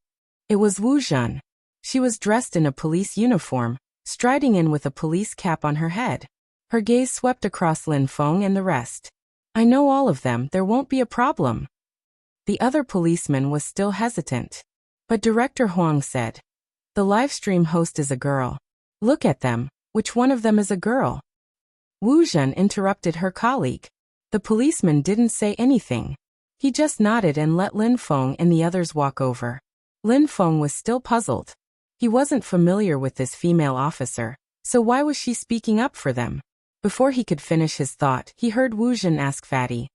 It was Wu Zhen. She was dressed in a police uniform, striding in with a police cap on her head. Her gaze swept across Lin Feng and the rest. I know all of them, there won't be a problem. The other policeman was still hesitant. But Director Huang said, the live stream host is a girl. Look at them, which one of them is a girl? Wu Zhen interrupted her colleague. The policeman didn't say anything. He just nodded and let Lin Feng and the others walk over. Lin Feng was still puzzled. He wasn't familiar with this female officer, so why was she speaking up for them? Before he could finish his thought, he heard Wu Zhen ask Fatty.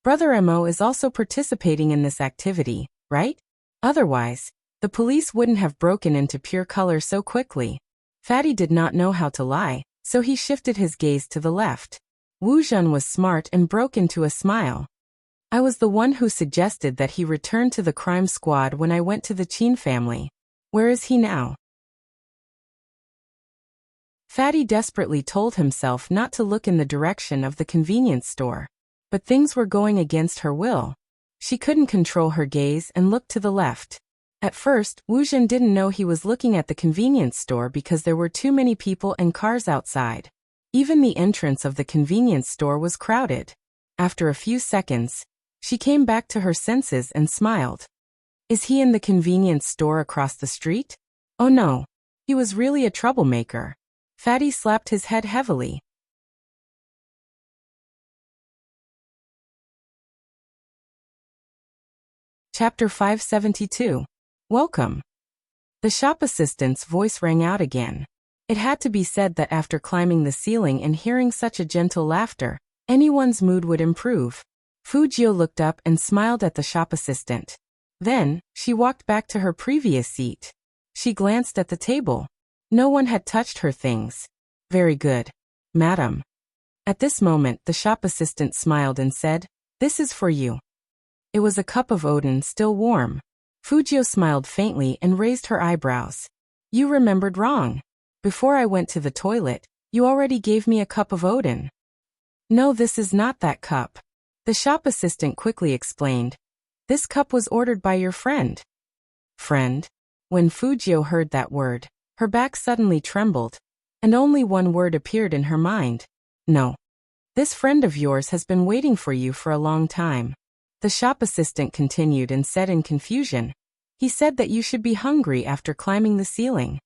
Brother Mo is also participating in this activity, right? Otherwise, the police wouldn't have broken into Pure Color so quickly. Fatty did not know how to lie, so he shifted his gaze to the left. Wu Zhen was smart and broke into a smile. I was the one who suggested that he return to the crime squad when I went to the Qin family. Where is he now? Fatty desperately told himself not to look in the direction of the convenience store. But things were going against her will. She couldn't control her gaze and looked to the left. At first, Wu Zhen didn't know he was looking at the convenience store because there were too many people and cars outside. Even the entrance of the convenience store was crowded. After a few seconds, she came back to her senses and smiled. Is he in the convenience store across the street? Oh no. He was really a troublemaker. Fatty slapped his head heavily. Chapter 572. Welcome. The shop assistant's voice rang out again. It had to be said that after climbing the ceiling and hearing such a gentle laughter, anyone's mood would improve. Fu Jiu looked up and smiled at the shop assistant. Then, she walked back to her previous seat. She glanced at the table. No one had touched her things. Very good, madam. At this moment, the shop assistant smiled and said, this is for you. It was a cup of Odin, still warm. Fujio smiled faintly and raised her eyebrows. You remembered wrong. Before I went to the toilet, you already gave me a cup of Odin. No, this is not that cup. The shop assistant quickly explained. This cup was ordered by your friend. Friend? When Fujio heard that word, her back suddenly trembled, and only one word appeared in her mind. No. This friend of yours has been waiting for you for a long time. The shop assistant continued and said in confusion. He said that you should be hungry after climbing the ceiling.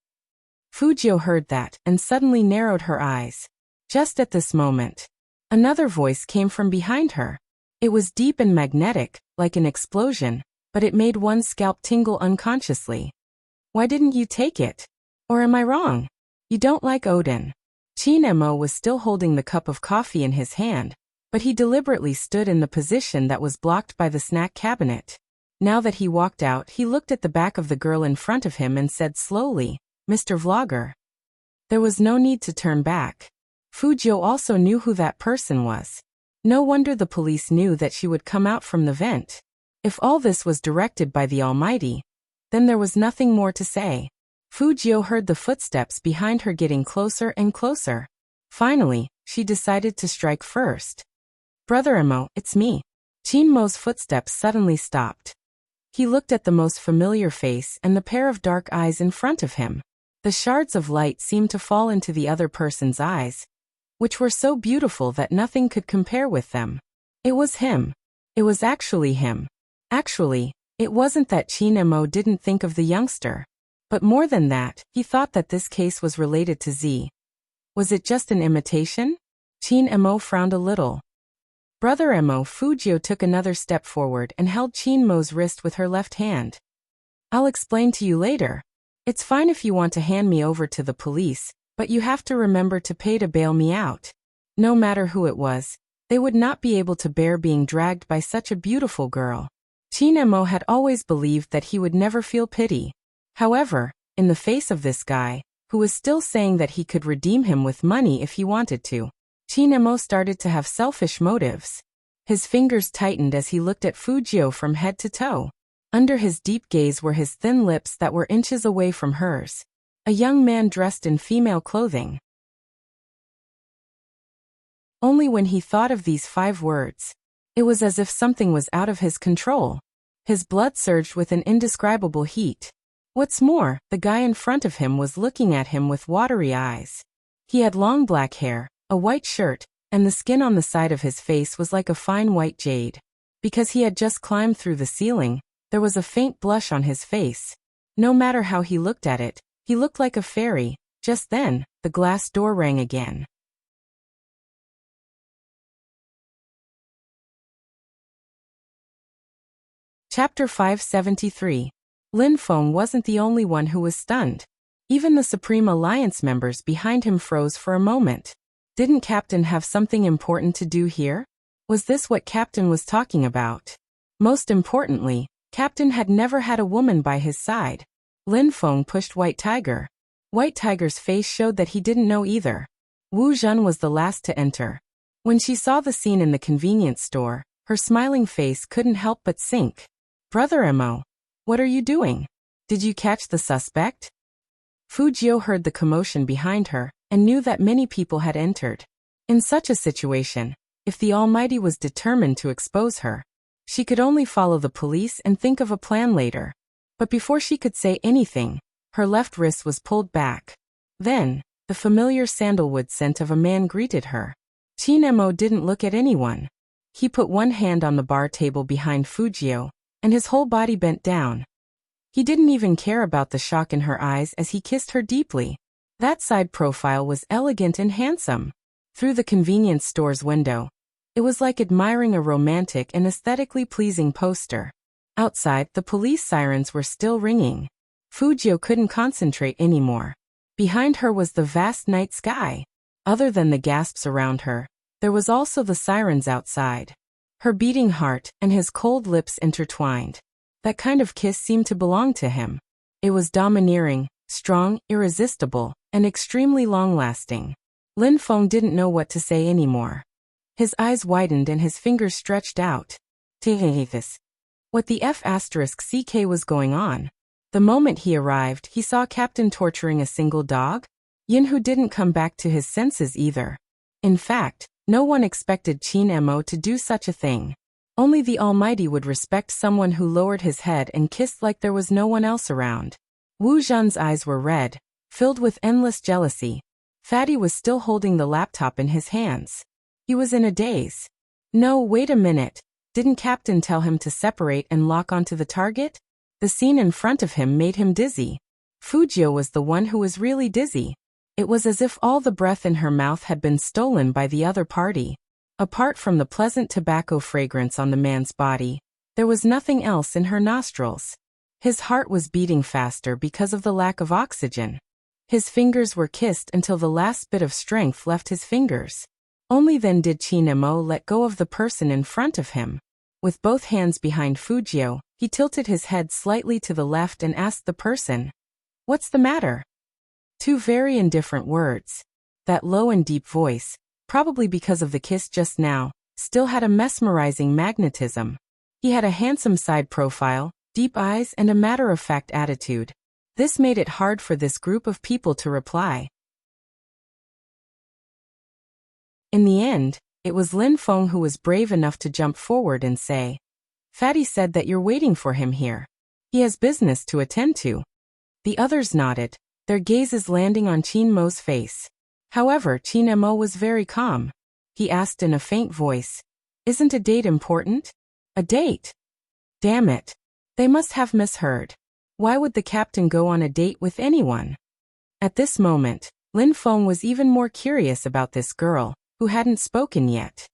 Fujio heard that and suddenly narrowed her eyes. Just at this moment, another voice came from behind her. It was deep and magnetic, like an explosion, but it made one's scalp tingle unconsciously. Why didn't you take it? Or am I wrong? You don't like Odin. Qin Mo was still holding the cup of coffee in his hand, but he deliberately stood in the position that was blocked by the snack cabinet. Now that he walked out, he looked at the back of the girl in front of him and said slowly, Mr. Vlogger. There was no need to turn back. Fujio also knew who that person was. No wonder the police knew that she would come out from the vent. If all this was directed by the Almighty, then there was nothing more to say. Fujio heard the footsteps behind her getting closer and closer. Finally, she decided to strike first. Brother Emo, it's me. Chin Mo's footsteps suddenly stopped. He looked at the most familiar face and the pair of dark eyes in front of him. The shards of light seemed to fall into the other person's eyes, which were so beautiful that nothing could compare with them. It was him. It was actually him. Actually, it wasn't that Chin Mo didn't think of the youngster. But more than that, he thought that this case was related to Z. Was it just an imitation? Chin Mo frowned a little. Brother Emo. Fujio took another step forward and held Chin Mo's wrist with her left hand. I'll explain to you later. It's fine if you want to hand me over to the police, but you have to remember to pay to bail me out. No matter who it was, they would not be able to bear being dragged by such a beautiful girl. Chin Mo had always believed that he would never feel pity. However, in the face of this guy, who was still saying that he could redeem him with money if he wanted to, Chin Mo started to have selfish motives. His fingers tightened as he looked at Fujio from head to toe. Under his deep gaze were his thin lips that were inches away from hers. A young man dressed in female clothing. Only when he thought of these 5 words, it was as if something was out of his control. His blood surged with an indescribable heat. What's more, the guy in front of him was looking at him with watery eyes. He had long black hair, a white shirt, and the skin on the side of his face was like a fine white jade. Because he had just climbed through the ceiling, there was a faint blush on his face. No matter how he looked at it, he looked like a fairy. Just then, the glass door rang again. Chapter 573. Lin Feng wasn't the only one who was stunned. Even the Supreme Alliance members behind him froze for a moment. Didn't Captain have something important to do here? Was this what Captain was talking about? Most importantly, Captain had never had a woman by his side. Lin Feng pushed White Tiger. White Tiger's face showed that he didn't know either. Wu Zhen was the last to enter. When she saw the scene in the convenience store, her smiling face couldn't help but sink. Brother Emo, what are you doing? Did you catch the suspect? Fujio heard the commotion behind her and knew that many people had entered. In such a situation, if the Almighty was determined to expose her, she could only follow the police and think of a plan later. But before she could say anything, her left wrist was pulled back. Then, the familiar sandalwood scent of a man greeted her. Chin Mo didn't look at anyone. He put one hand on the bar table behind Fujio, and his whole body bent down. He didn't even care about the shock in her eyes as he kissed her deeply. That side profile was elegant and handsome. Through the convenience store's window, it was like admiring a romantic and aesthetically pleasing poster. Outside, the police sirens were still ringing. Fujio couldn't concentrate anymore. Behind her was the vast night sky. Other than the gasps around her, there was also the sirens outside. Her beating heart and his cold lips intertwined. That kind of kiss seemed to belong to him. It was domineering, strong, irresistible, and extremely long-lasting. Lin Feng didn't know what to say anymore. His eyes widened and his fingers stretched out. What the F***CK was going on? The moment he arrived, he saw Captain torturing a single dog. Yinhu didn't come back to his senses either. In fact, no one expected Chin Mo to do such a thing. Only the Almighty would respect someone who lowered his head and kissed like there was no one else around. Wu Zhen's eyes were red, filled with endless jealousy. Fatty was still holding the laptop in his hands. He was in a daze. No, wait a minute. Didn't Captain tell him to separate and lock onto the target? The scene in front of him made him dizzy. Fujio was the one who was really dizzy. It was as if all the breath in her mouth had been stolen by the other party. Apart from the pleasant tobacco fragrance on the man's body, there was nothing else in her nostrils. His heart was beating faster because of the lack of oxygen. His fingers were kissed until the last bit of strength left his fingers. Only then did Chin Mo let go of the person in front of him. With both hands behind Fujio, he tilted his head slightly to the left and asked the person, "What's the matter?" Two very indifferent words. That low and deep voice, probably because of the kiss just now, still had a mesmerizing magnetism. He had a handsome side profile, deep eyes, and a matter-of-fact attitude. This made it hard for this group of people to reply. In the end, It was Lin Feng who was brave enough to jump forward and say, Fatty said that you're waiting for him here. He has business to attend to. The others nodded, their gazes landing on Qin Mo's face. However, Qin Mo was very calm. He asked in a faint voice, Isn't a date important? A date? Damn it. They must have misheard. Why would the captain go on a date with anyone? At this moment, Lin Feng was even more curious about this girl, who hadn't spoken yet.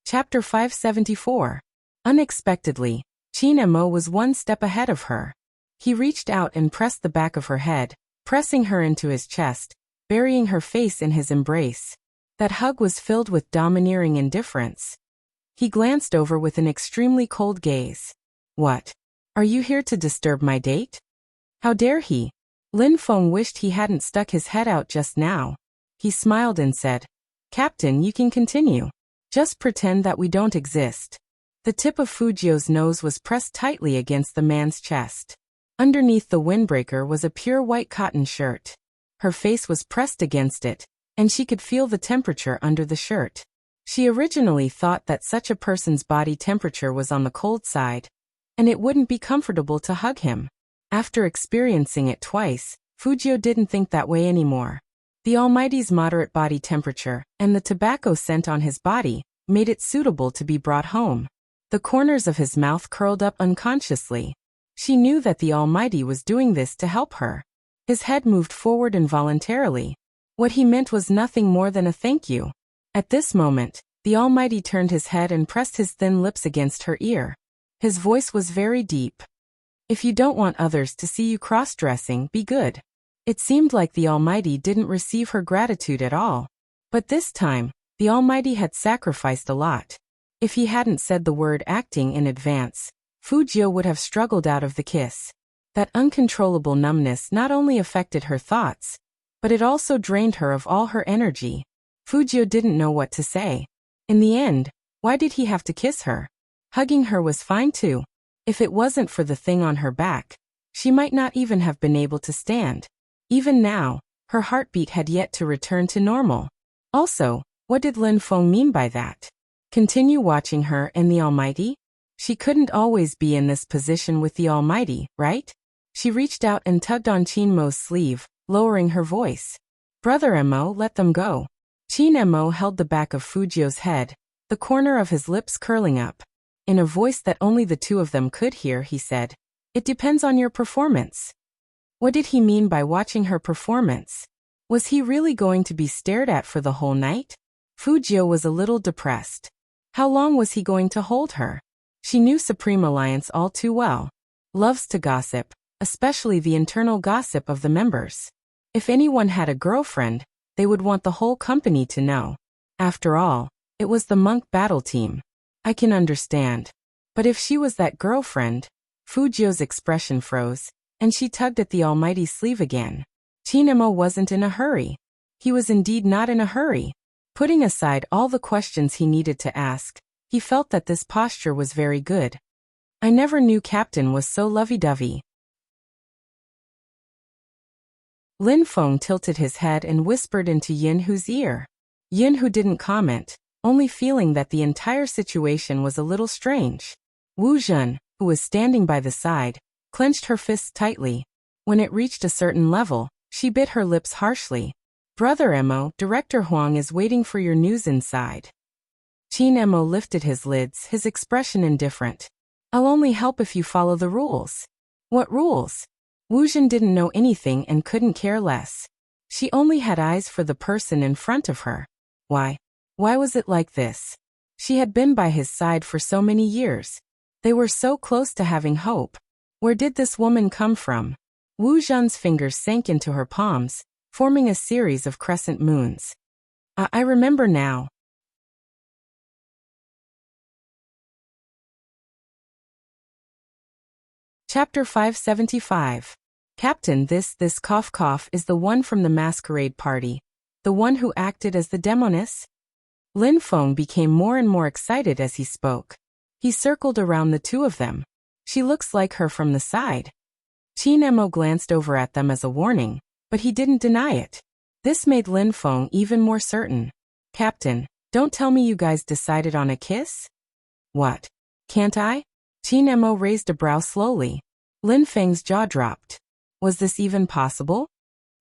Chapter 574. Unexpectedly, Qin Mo was one step ahead of her. He reached out and pressed the back of her head, pressing her into his chest, burying her face in his embrace. That hug was filled with domineering indifference. He glanced over with an extremely cold gaze. What? Are you here to disturb my date? How dare he? Lin Feng wished he hadn't stuck his head out just now. He smiled and said, Captain, you can continue. Just pretend that we don't exist. The tip of Fujio's nose was pressed tightly against the man's chest. Underneath the windbreaker was a pure white cotton shirt. Her face was pressed against it, and she could feel the temperature under the shirt. She originally thought that such a person's body temperature was on the cold side, and it wouldn't be comfortable to hug him. After experiencing it twice, Fujio didn't think that way anymore. The Almighty's moderate body temperature, and the tobacco scent on his body, made it suitable to be brought home. The corners of his mouth curled up unconsciously. She knew that the Almighty was doing this to help her. His head moved forward involuntarily. What he meant was nothing more than a thank you. At this moment, the Almighty turned his head and pressed his thin lips against her ear. His voice was very deep. If you don't want others to see you cross-dressing, be good. It seemed like the Almighty didn't receive her gratitude at all. But this time, the Almighty had sacrificed a lot. If he hadn't said the word acting in advance, Fujio would have struggled out of the kiss. That uncontrollable numbness not only affected her thoughts, but it also drained her of all her energy. Fujio didn't know what to say. In the end, why did he have to kiss her? Hugging her was fine too. If it wasn't for the thing on her back, she might not even have been able to stand. Even now, her heartbeat had yet to return to normal. Also, what did Lin Feng mean by that? Continue watching her and the Almighty? She couldn't always be in this position with the Almighty, right? She reached out and tugged on Qin Mo's sleeve, lowering her voice. Brother Mo, let them go. Qin Mo held the back of Fujio's head, the corner of his lips curling up. In a voice that only the two of them could hear, he said, It depends on your performance. What did he mean by watching her performance? Was he really going to be stared at for the whole night? Fujio was a little depressed. How long was he going to hold her? She knew Supreme Alliance all too well. Loves to gossip, especially the internal gossip of the members. If anyone had a girlfriend, they would want the whole company to know. After all, it was the monk battle team. I can understand. But if she was that girlfriend, Fujio's expression froze, and she tugged at the Almighty's sleeve again. Qin Mo wasn't in a hurry. He was indeed not in a hurry. Putting aside all the questions he needed to ask, he felt that this posture was very good. I never knew Captain was so lovey-dovey. Lin Feng tilted his head and whispered into Yin Hu's ear. Yin Hu didn't comment, only feeling that the entire situation was a little strange. Wu Zhen, who was standing by the side, clenched her fists tightly. When it reached a certain level, she bit her lips harshly. Brother Mo, Director Huang is waiting for your news inside. Qin Mo lifted his lids, his expression indifferent. I'll only help if you follow the rules. What rules? Wu Zhen didn't know anything and couldn't care less. She only had eyes for the person in front of her. Why? Why was it like this? She had been by his side for so many years. They were so close to having hope. Where did this woman come from? Wu Zhen's fingers sank into her palms, forming a series of crescent moons. I remember now. Chapter 575. Captain, this cough is the one from the masquerade party. The one who acted as the demoness? Lin Feng became more and more excited as he spoke. He circled around the two of them. She looks like her from the side. Qin Mo glanced over at them as a warning, but he didn't deny it. This made Lin Feng even more certain. Captain, don't tell me you guys decided on a kiss? What? Can't I? Qin Mo raised a brow slowly. Lin Feng's jaw dropped. Was this even possible?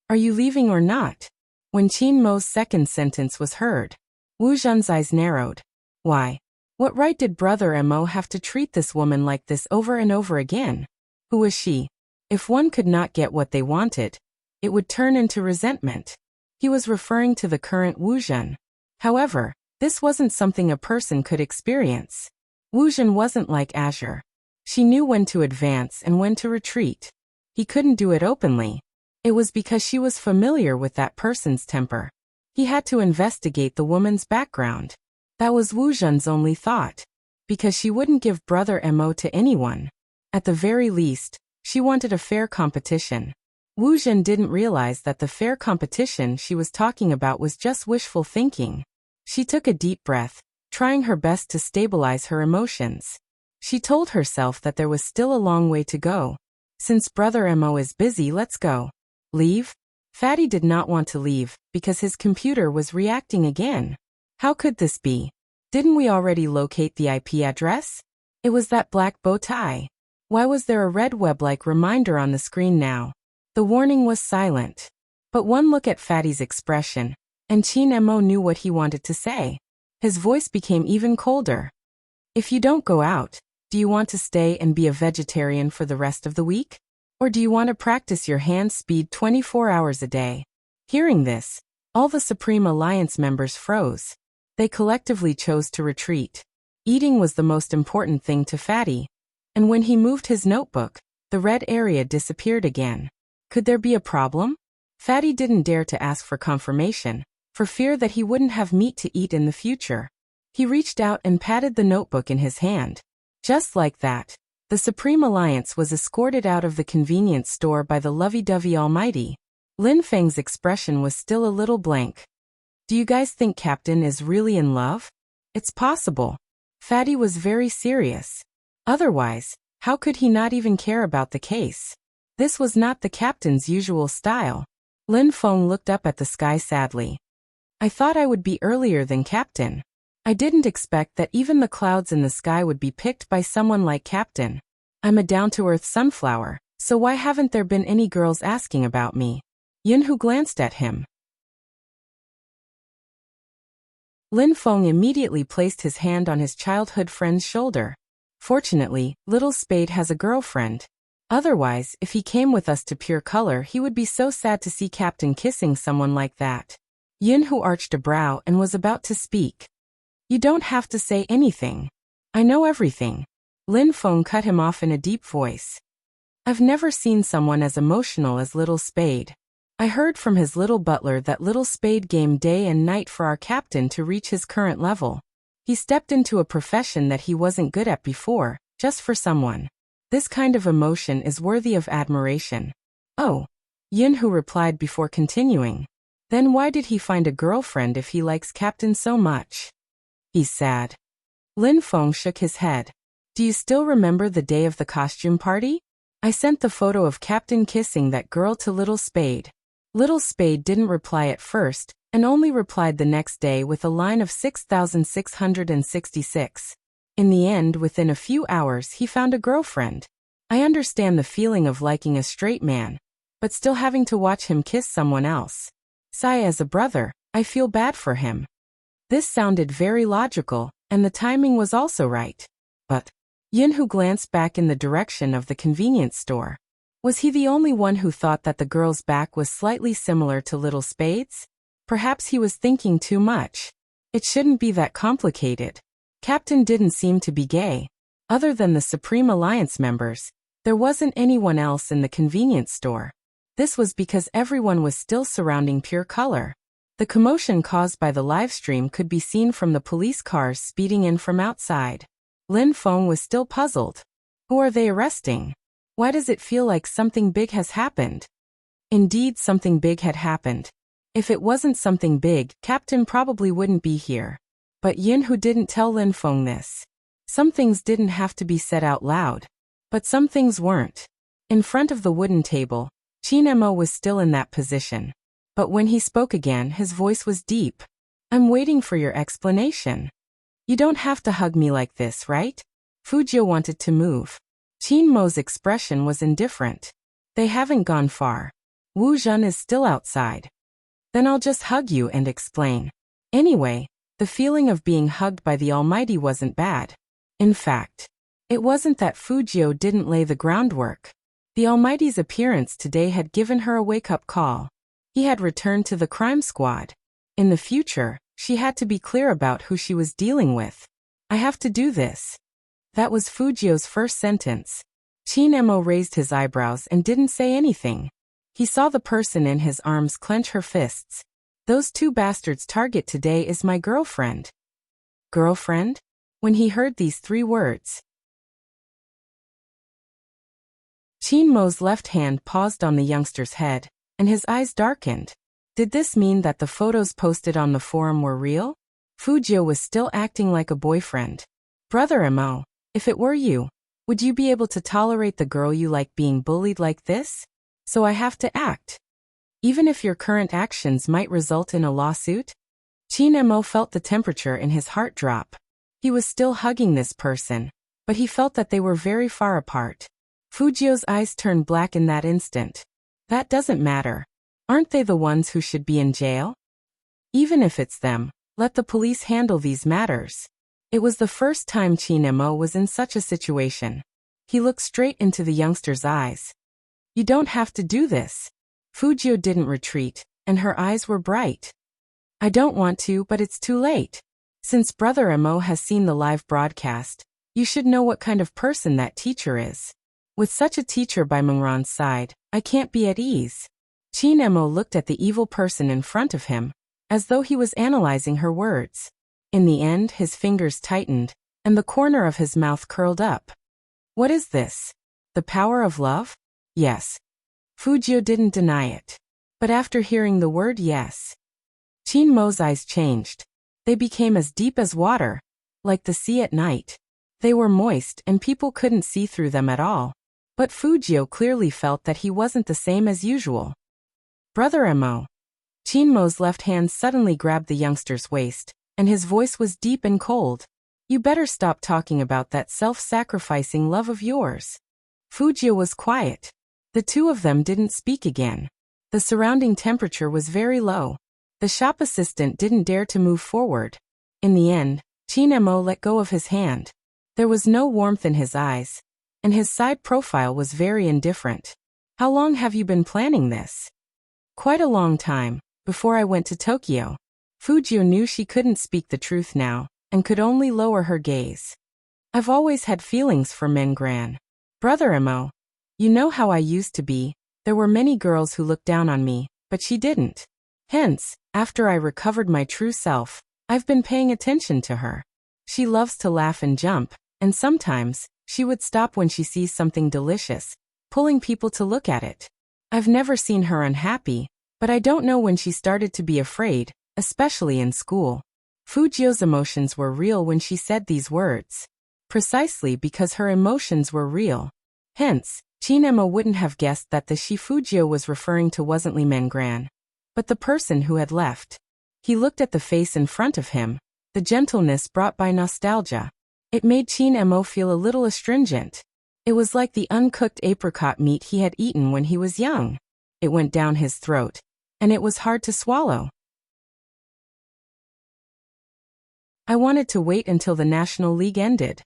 Are you leaving or not? When Qin Mo's second sentence was heard, Wu Zhen's eyes narrowed. Why? What right did Brother Mo have to treat this woman like this over and over again? Who was she? If one could not get what they wanted, it would turn into resentment. He was referring to the current Wu Zhen. However, this wasn't something a person could experience. Wu Zhen wasn't like Azure. She knew when to advance and when to retreat. He couldn't do it openly. It was because she was familiar with that person's temper. He had to investigate the woman's background. That was Wu Zhen's only thought. Because she wouldn't give Brother Mo to anyone. At the very least, she wanted a fair competition. Wu Zhen didn't realize that the fair competition she was talking about was just wishful thinking. She took a deep breath, trying her best to stabilize her emotions. She told herself that there was still a long way to go. Since Brother Mo is busy, let's go. Leave? Fatty did not want to leave, because his computer was reacting again. How could this be? Didn't we already locate the IP address? It was that black bow tie. Why was there a red web-like reminder on the screen now? The warning was silent. But one look at Fatty's expression, and Qin Mo knew what he wanted to say. His voice became even colder. If you don't go out, do you want to stay and be a vegetarian for the rest of the week? Or do you want to practice your hand speed 24 hours a day? Hearing this, all the Supreme Alliance members froze. They collectively chose to retreat. Eating was the most important thing to Fatty. And when he moved his notebook, the red area disappeared again. Could there be a problem? Fatty didn't dare to ask for confirmation, for fear that he wouldn't have meat to eat in the future. He reached out and patted the notebook in his hand. Just like that, the Supreme Alliance was escorted out of the convenience store by the lovey-dovey Almighty. Lin Feng's expression was still a little blank. Do you guys think Captain is really in love? It's possible. Fatty was very serious. Otherwise, how could he not even care about the case? This was not the Captain's usual style. Lin Feng looked up at the sky sadly. I thought I would be earlier than Captain. I didn't expect that even the clouds in the sky would be picked by someone like Captain. I'm a down-to-earth sunflower, so why haven't there been any girls asking about me? Yunhu glanced at him. Lin Feng immediately placed his hand on his childhood friend's shoulder. Fortunately, Little Spade has a girlfriend. Otherwise, if he came with us to Pure Color, he would be so sad to see Captain kissing someone like that. Yunhu arched a brow and was about to speak. You don't have to say anything. I know everything. Lin Feng cut him off in a deep voice. I've never seen someone as emotional as Little Spade. I heard from his little butler that Little Spade gamed day and night for our captain to reach his current level. He stepped into a profession that he wasn't good at before, just for someone. This kind of emotion is worthy of admiration. Oh, Yunhu replied before continuing. Then why did he find a girlfriend if he likes Captain so much? He's sad. Lin Feng shook his head. Do you still remember the day of the costume party? I sent the photo of Captain kissing that girl to Little Spade. Little Spade didn't reply at first, and only replied the next day with a line of 6,666. In the end, within a few hours, he found a girlfriend. I understand the feeling of liking a straight man, but still having to watch him kiss someone else. Sai, as a brother, I feel bad for him. This sounded very logical, and the timing was also right. But Yunhu glanced back in the direction of the convenience store. Was he the only one who thought that the girl's back was slightly similar to Little Spade's? Perhaps he was thinking too much. It shouldn't be that complicated. Captain didn't seem to be gay. Other than the Supreme Alliance members, there wasn't anyone else in the convenience store. This was because everyone was still surrounding Pure Color. The commotion caused by the livestream could be seen from the police cars speeding in from outside. Lin Feng was still puzzled. Who are they arresting? Why does it feel like something big has happened? Indeed, something big had happened. If it wasn't something big, Captain probably wouldn't be here. But Yunhu didn't tell Lin Feng this. Some things didn't have to be said out loud. But some things weren't. In front of the wooden table, Chin-mo was still in that position. But when he spoke again, his voice was deep. I'm waiting for your explanation. You don't have to hug me like this, right? Fujio wanted to move. Chin-mo's expression was indifferent. They haven't gone far. Wu Zhen is still outside. Then I'll just hug you and explain. Anyway, the feeling of being hugged by the Almighty wasn't bad. In fact, it wasn't that Fujio didn't lay the groundwork. The Almighty's appearance today had given her a wake-up call. He had returned to the crime squad. In the future, she had to be clear about who she was dealing with. I have to do this. That was Fujio's first sentence. Chin-mo raised his eyebrows and didn't say anything. He saw the person in his arms clench her fists. Those two bastards' target today is my girlfriend. Girlfriend? When he heard these 3 words, Chin-mo's left hand paused on the youngster's head, and his eyes darkened. Did this mean that the photos posted on the forum were real? Fujio was still acting like a boyfriend. Brother Mo, if it were you, would you be able to tolerate the girl you like being bullied like this? So I have to act. Even if your current actions might result in a lawsuit? Chin-mo felt the temperature in his heart drop. He was still hugging this person, but he felt that they were very far apart. Fujio's eyes turned black in that instant. That doesn't matter. Aren't they the ones who should be in jail? Even if it's them, let the police handle these matters. It was the first time Chin-mo was in such a situation. He looked straight into the youngster's eyes. You don't have to do this. Fujio didn't retreat, and her eyes were bright. I don't want to, but it's too late. Since Brother Mo has seen the live broadcast, you should know what kind of person that teacher is. With such a teacher by Mungran's side, I can't be at ease. Chin-mo looked at the evil person in front of him, as though he was analyzing her words. In the end, his fingers tightened, and the corner of his mouth curled up. What is this? The power of love? Yes. Fujio didn't deny it. But after hearing the word yes, Chin-mo's eyes changed. They became as deep as water, like the sea at night. They were moist and people couldn't see through them at all. But Fujio clearly felt that he wasn't the same as usual. Brother Mo. Chin-mo's left hand suddenly grabbed the youngster's waist, and his voice was deep and cold. You better stop talking about that self-sacrificing love of yours. Fujio was quiet. The two of them didn't speak again. The surrounding temperature was very low. The shop assistant didn't dare to move forward. In the end, Chin-mo let go of his hand. There was no warmth in his eyes, and his side profile was very indifferent. How long have you been planning this? Quite a long time, before I went to Tokyo. Fujio knew she couldn't speak the truth now, and could only lower her gaze. I've always had feelings for Mengran. Brother Mo, you know how I used to be. There were many girls who looked down on me, but she didn't. Hence, after I recovered my true self, I've been paying attention to her. She loves to laugh and jump, and sometimes, she would stop when she sees something delicious, pulling people to look at it. I've never seen her unhappy, but I don't know when she started to be afraid, especially in school. Fujio's emotions were real when she said these words. Precisely because her emotions were real. Hence, Chin-mo wouldn't have guessed that the she Fujio was referring to wasn't Li Mengran, but the person who had left. He looked at the face in front of him, the gentleness brought by nostalgia. It made Chin-mo feel a little astringent. It was like the uncooked apricot meat he had eaten when he was young. It went down his throat, and it was hard to swallow. I wanted to wait until the National League ended.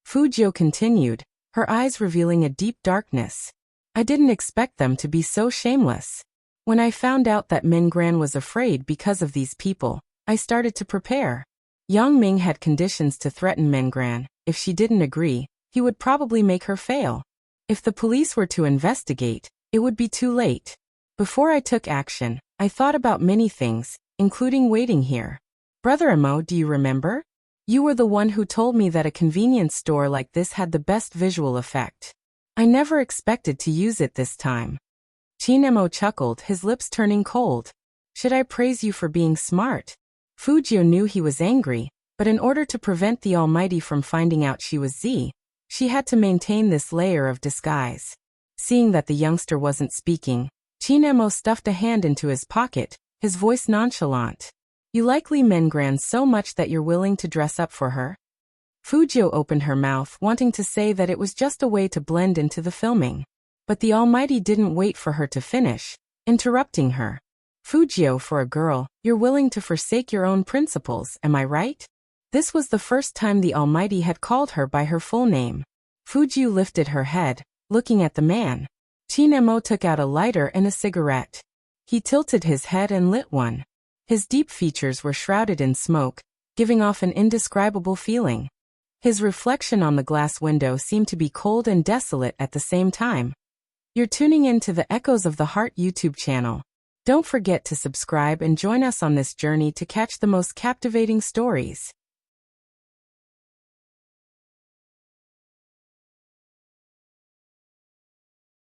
Fujio continued, her eyes revealing a deep darkness. I didn't expect them to be so shameless. When I found out that Mengran was afraid because of these people, I started to prepare. Yang Ming had conditions to threaten Mengran. If she didn't agree, he would probably make her fail. If the police were to investigate, it would be too late. Before I took action, I thought about many things, including waiting here. Brother Mo, do you remember? You were the one who told me that a convenience store like this had the best visual effect. I never expected to use it this time. Chin-mo chuckled, his lips turning cold. Should I praise you for being smart? Fujio knew he was angry, but in order to prevent the Almighty from finding out she was Z, she had to maintain this layer of disguise. Seeing that the youngster wasn't speaking, Chinemo stuffed a hand into his pocket, his voice nonchalant. You likely Mengran so much that you're willing to dress up for her? Fujio opened her mouth, wanting to say that it was just a way to blend into the filming. But the Almighty didn't wait for her to finish, interrupting her. Fujio, for a girl, you're willing to forsake your own principles, am I right? This was the first time the Almighty had called her by her full name. Fujio lifted her head, looking at the man. Chinemo took out a lighter and a cigarette. He tilted his head and lit one. His deep features were shrouded in smoke, giving off an indescribable feeling. His reflection on the glass window seemed to be cold and desolate at the same time. You're tuning in to the Echoes of the Heart YouTube channel. Don't forget to subscribe and join us on this journey to catch the most captivating stories.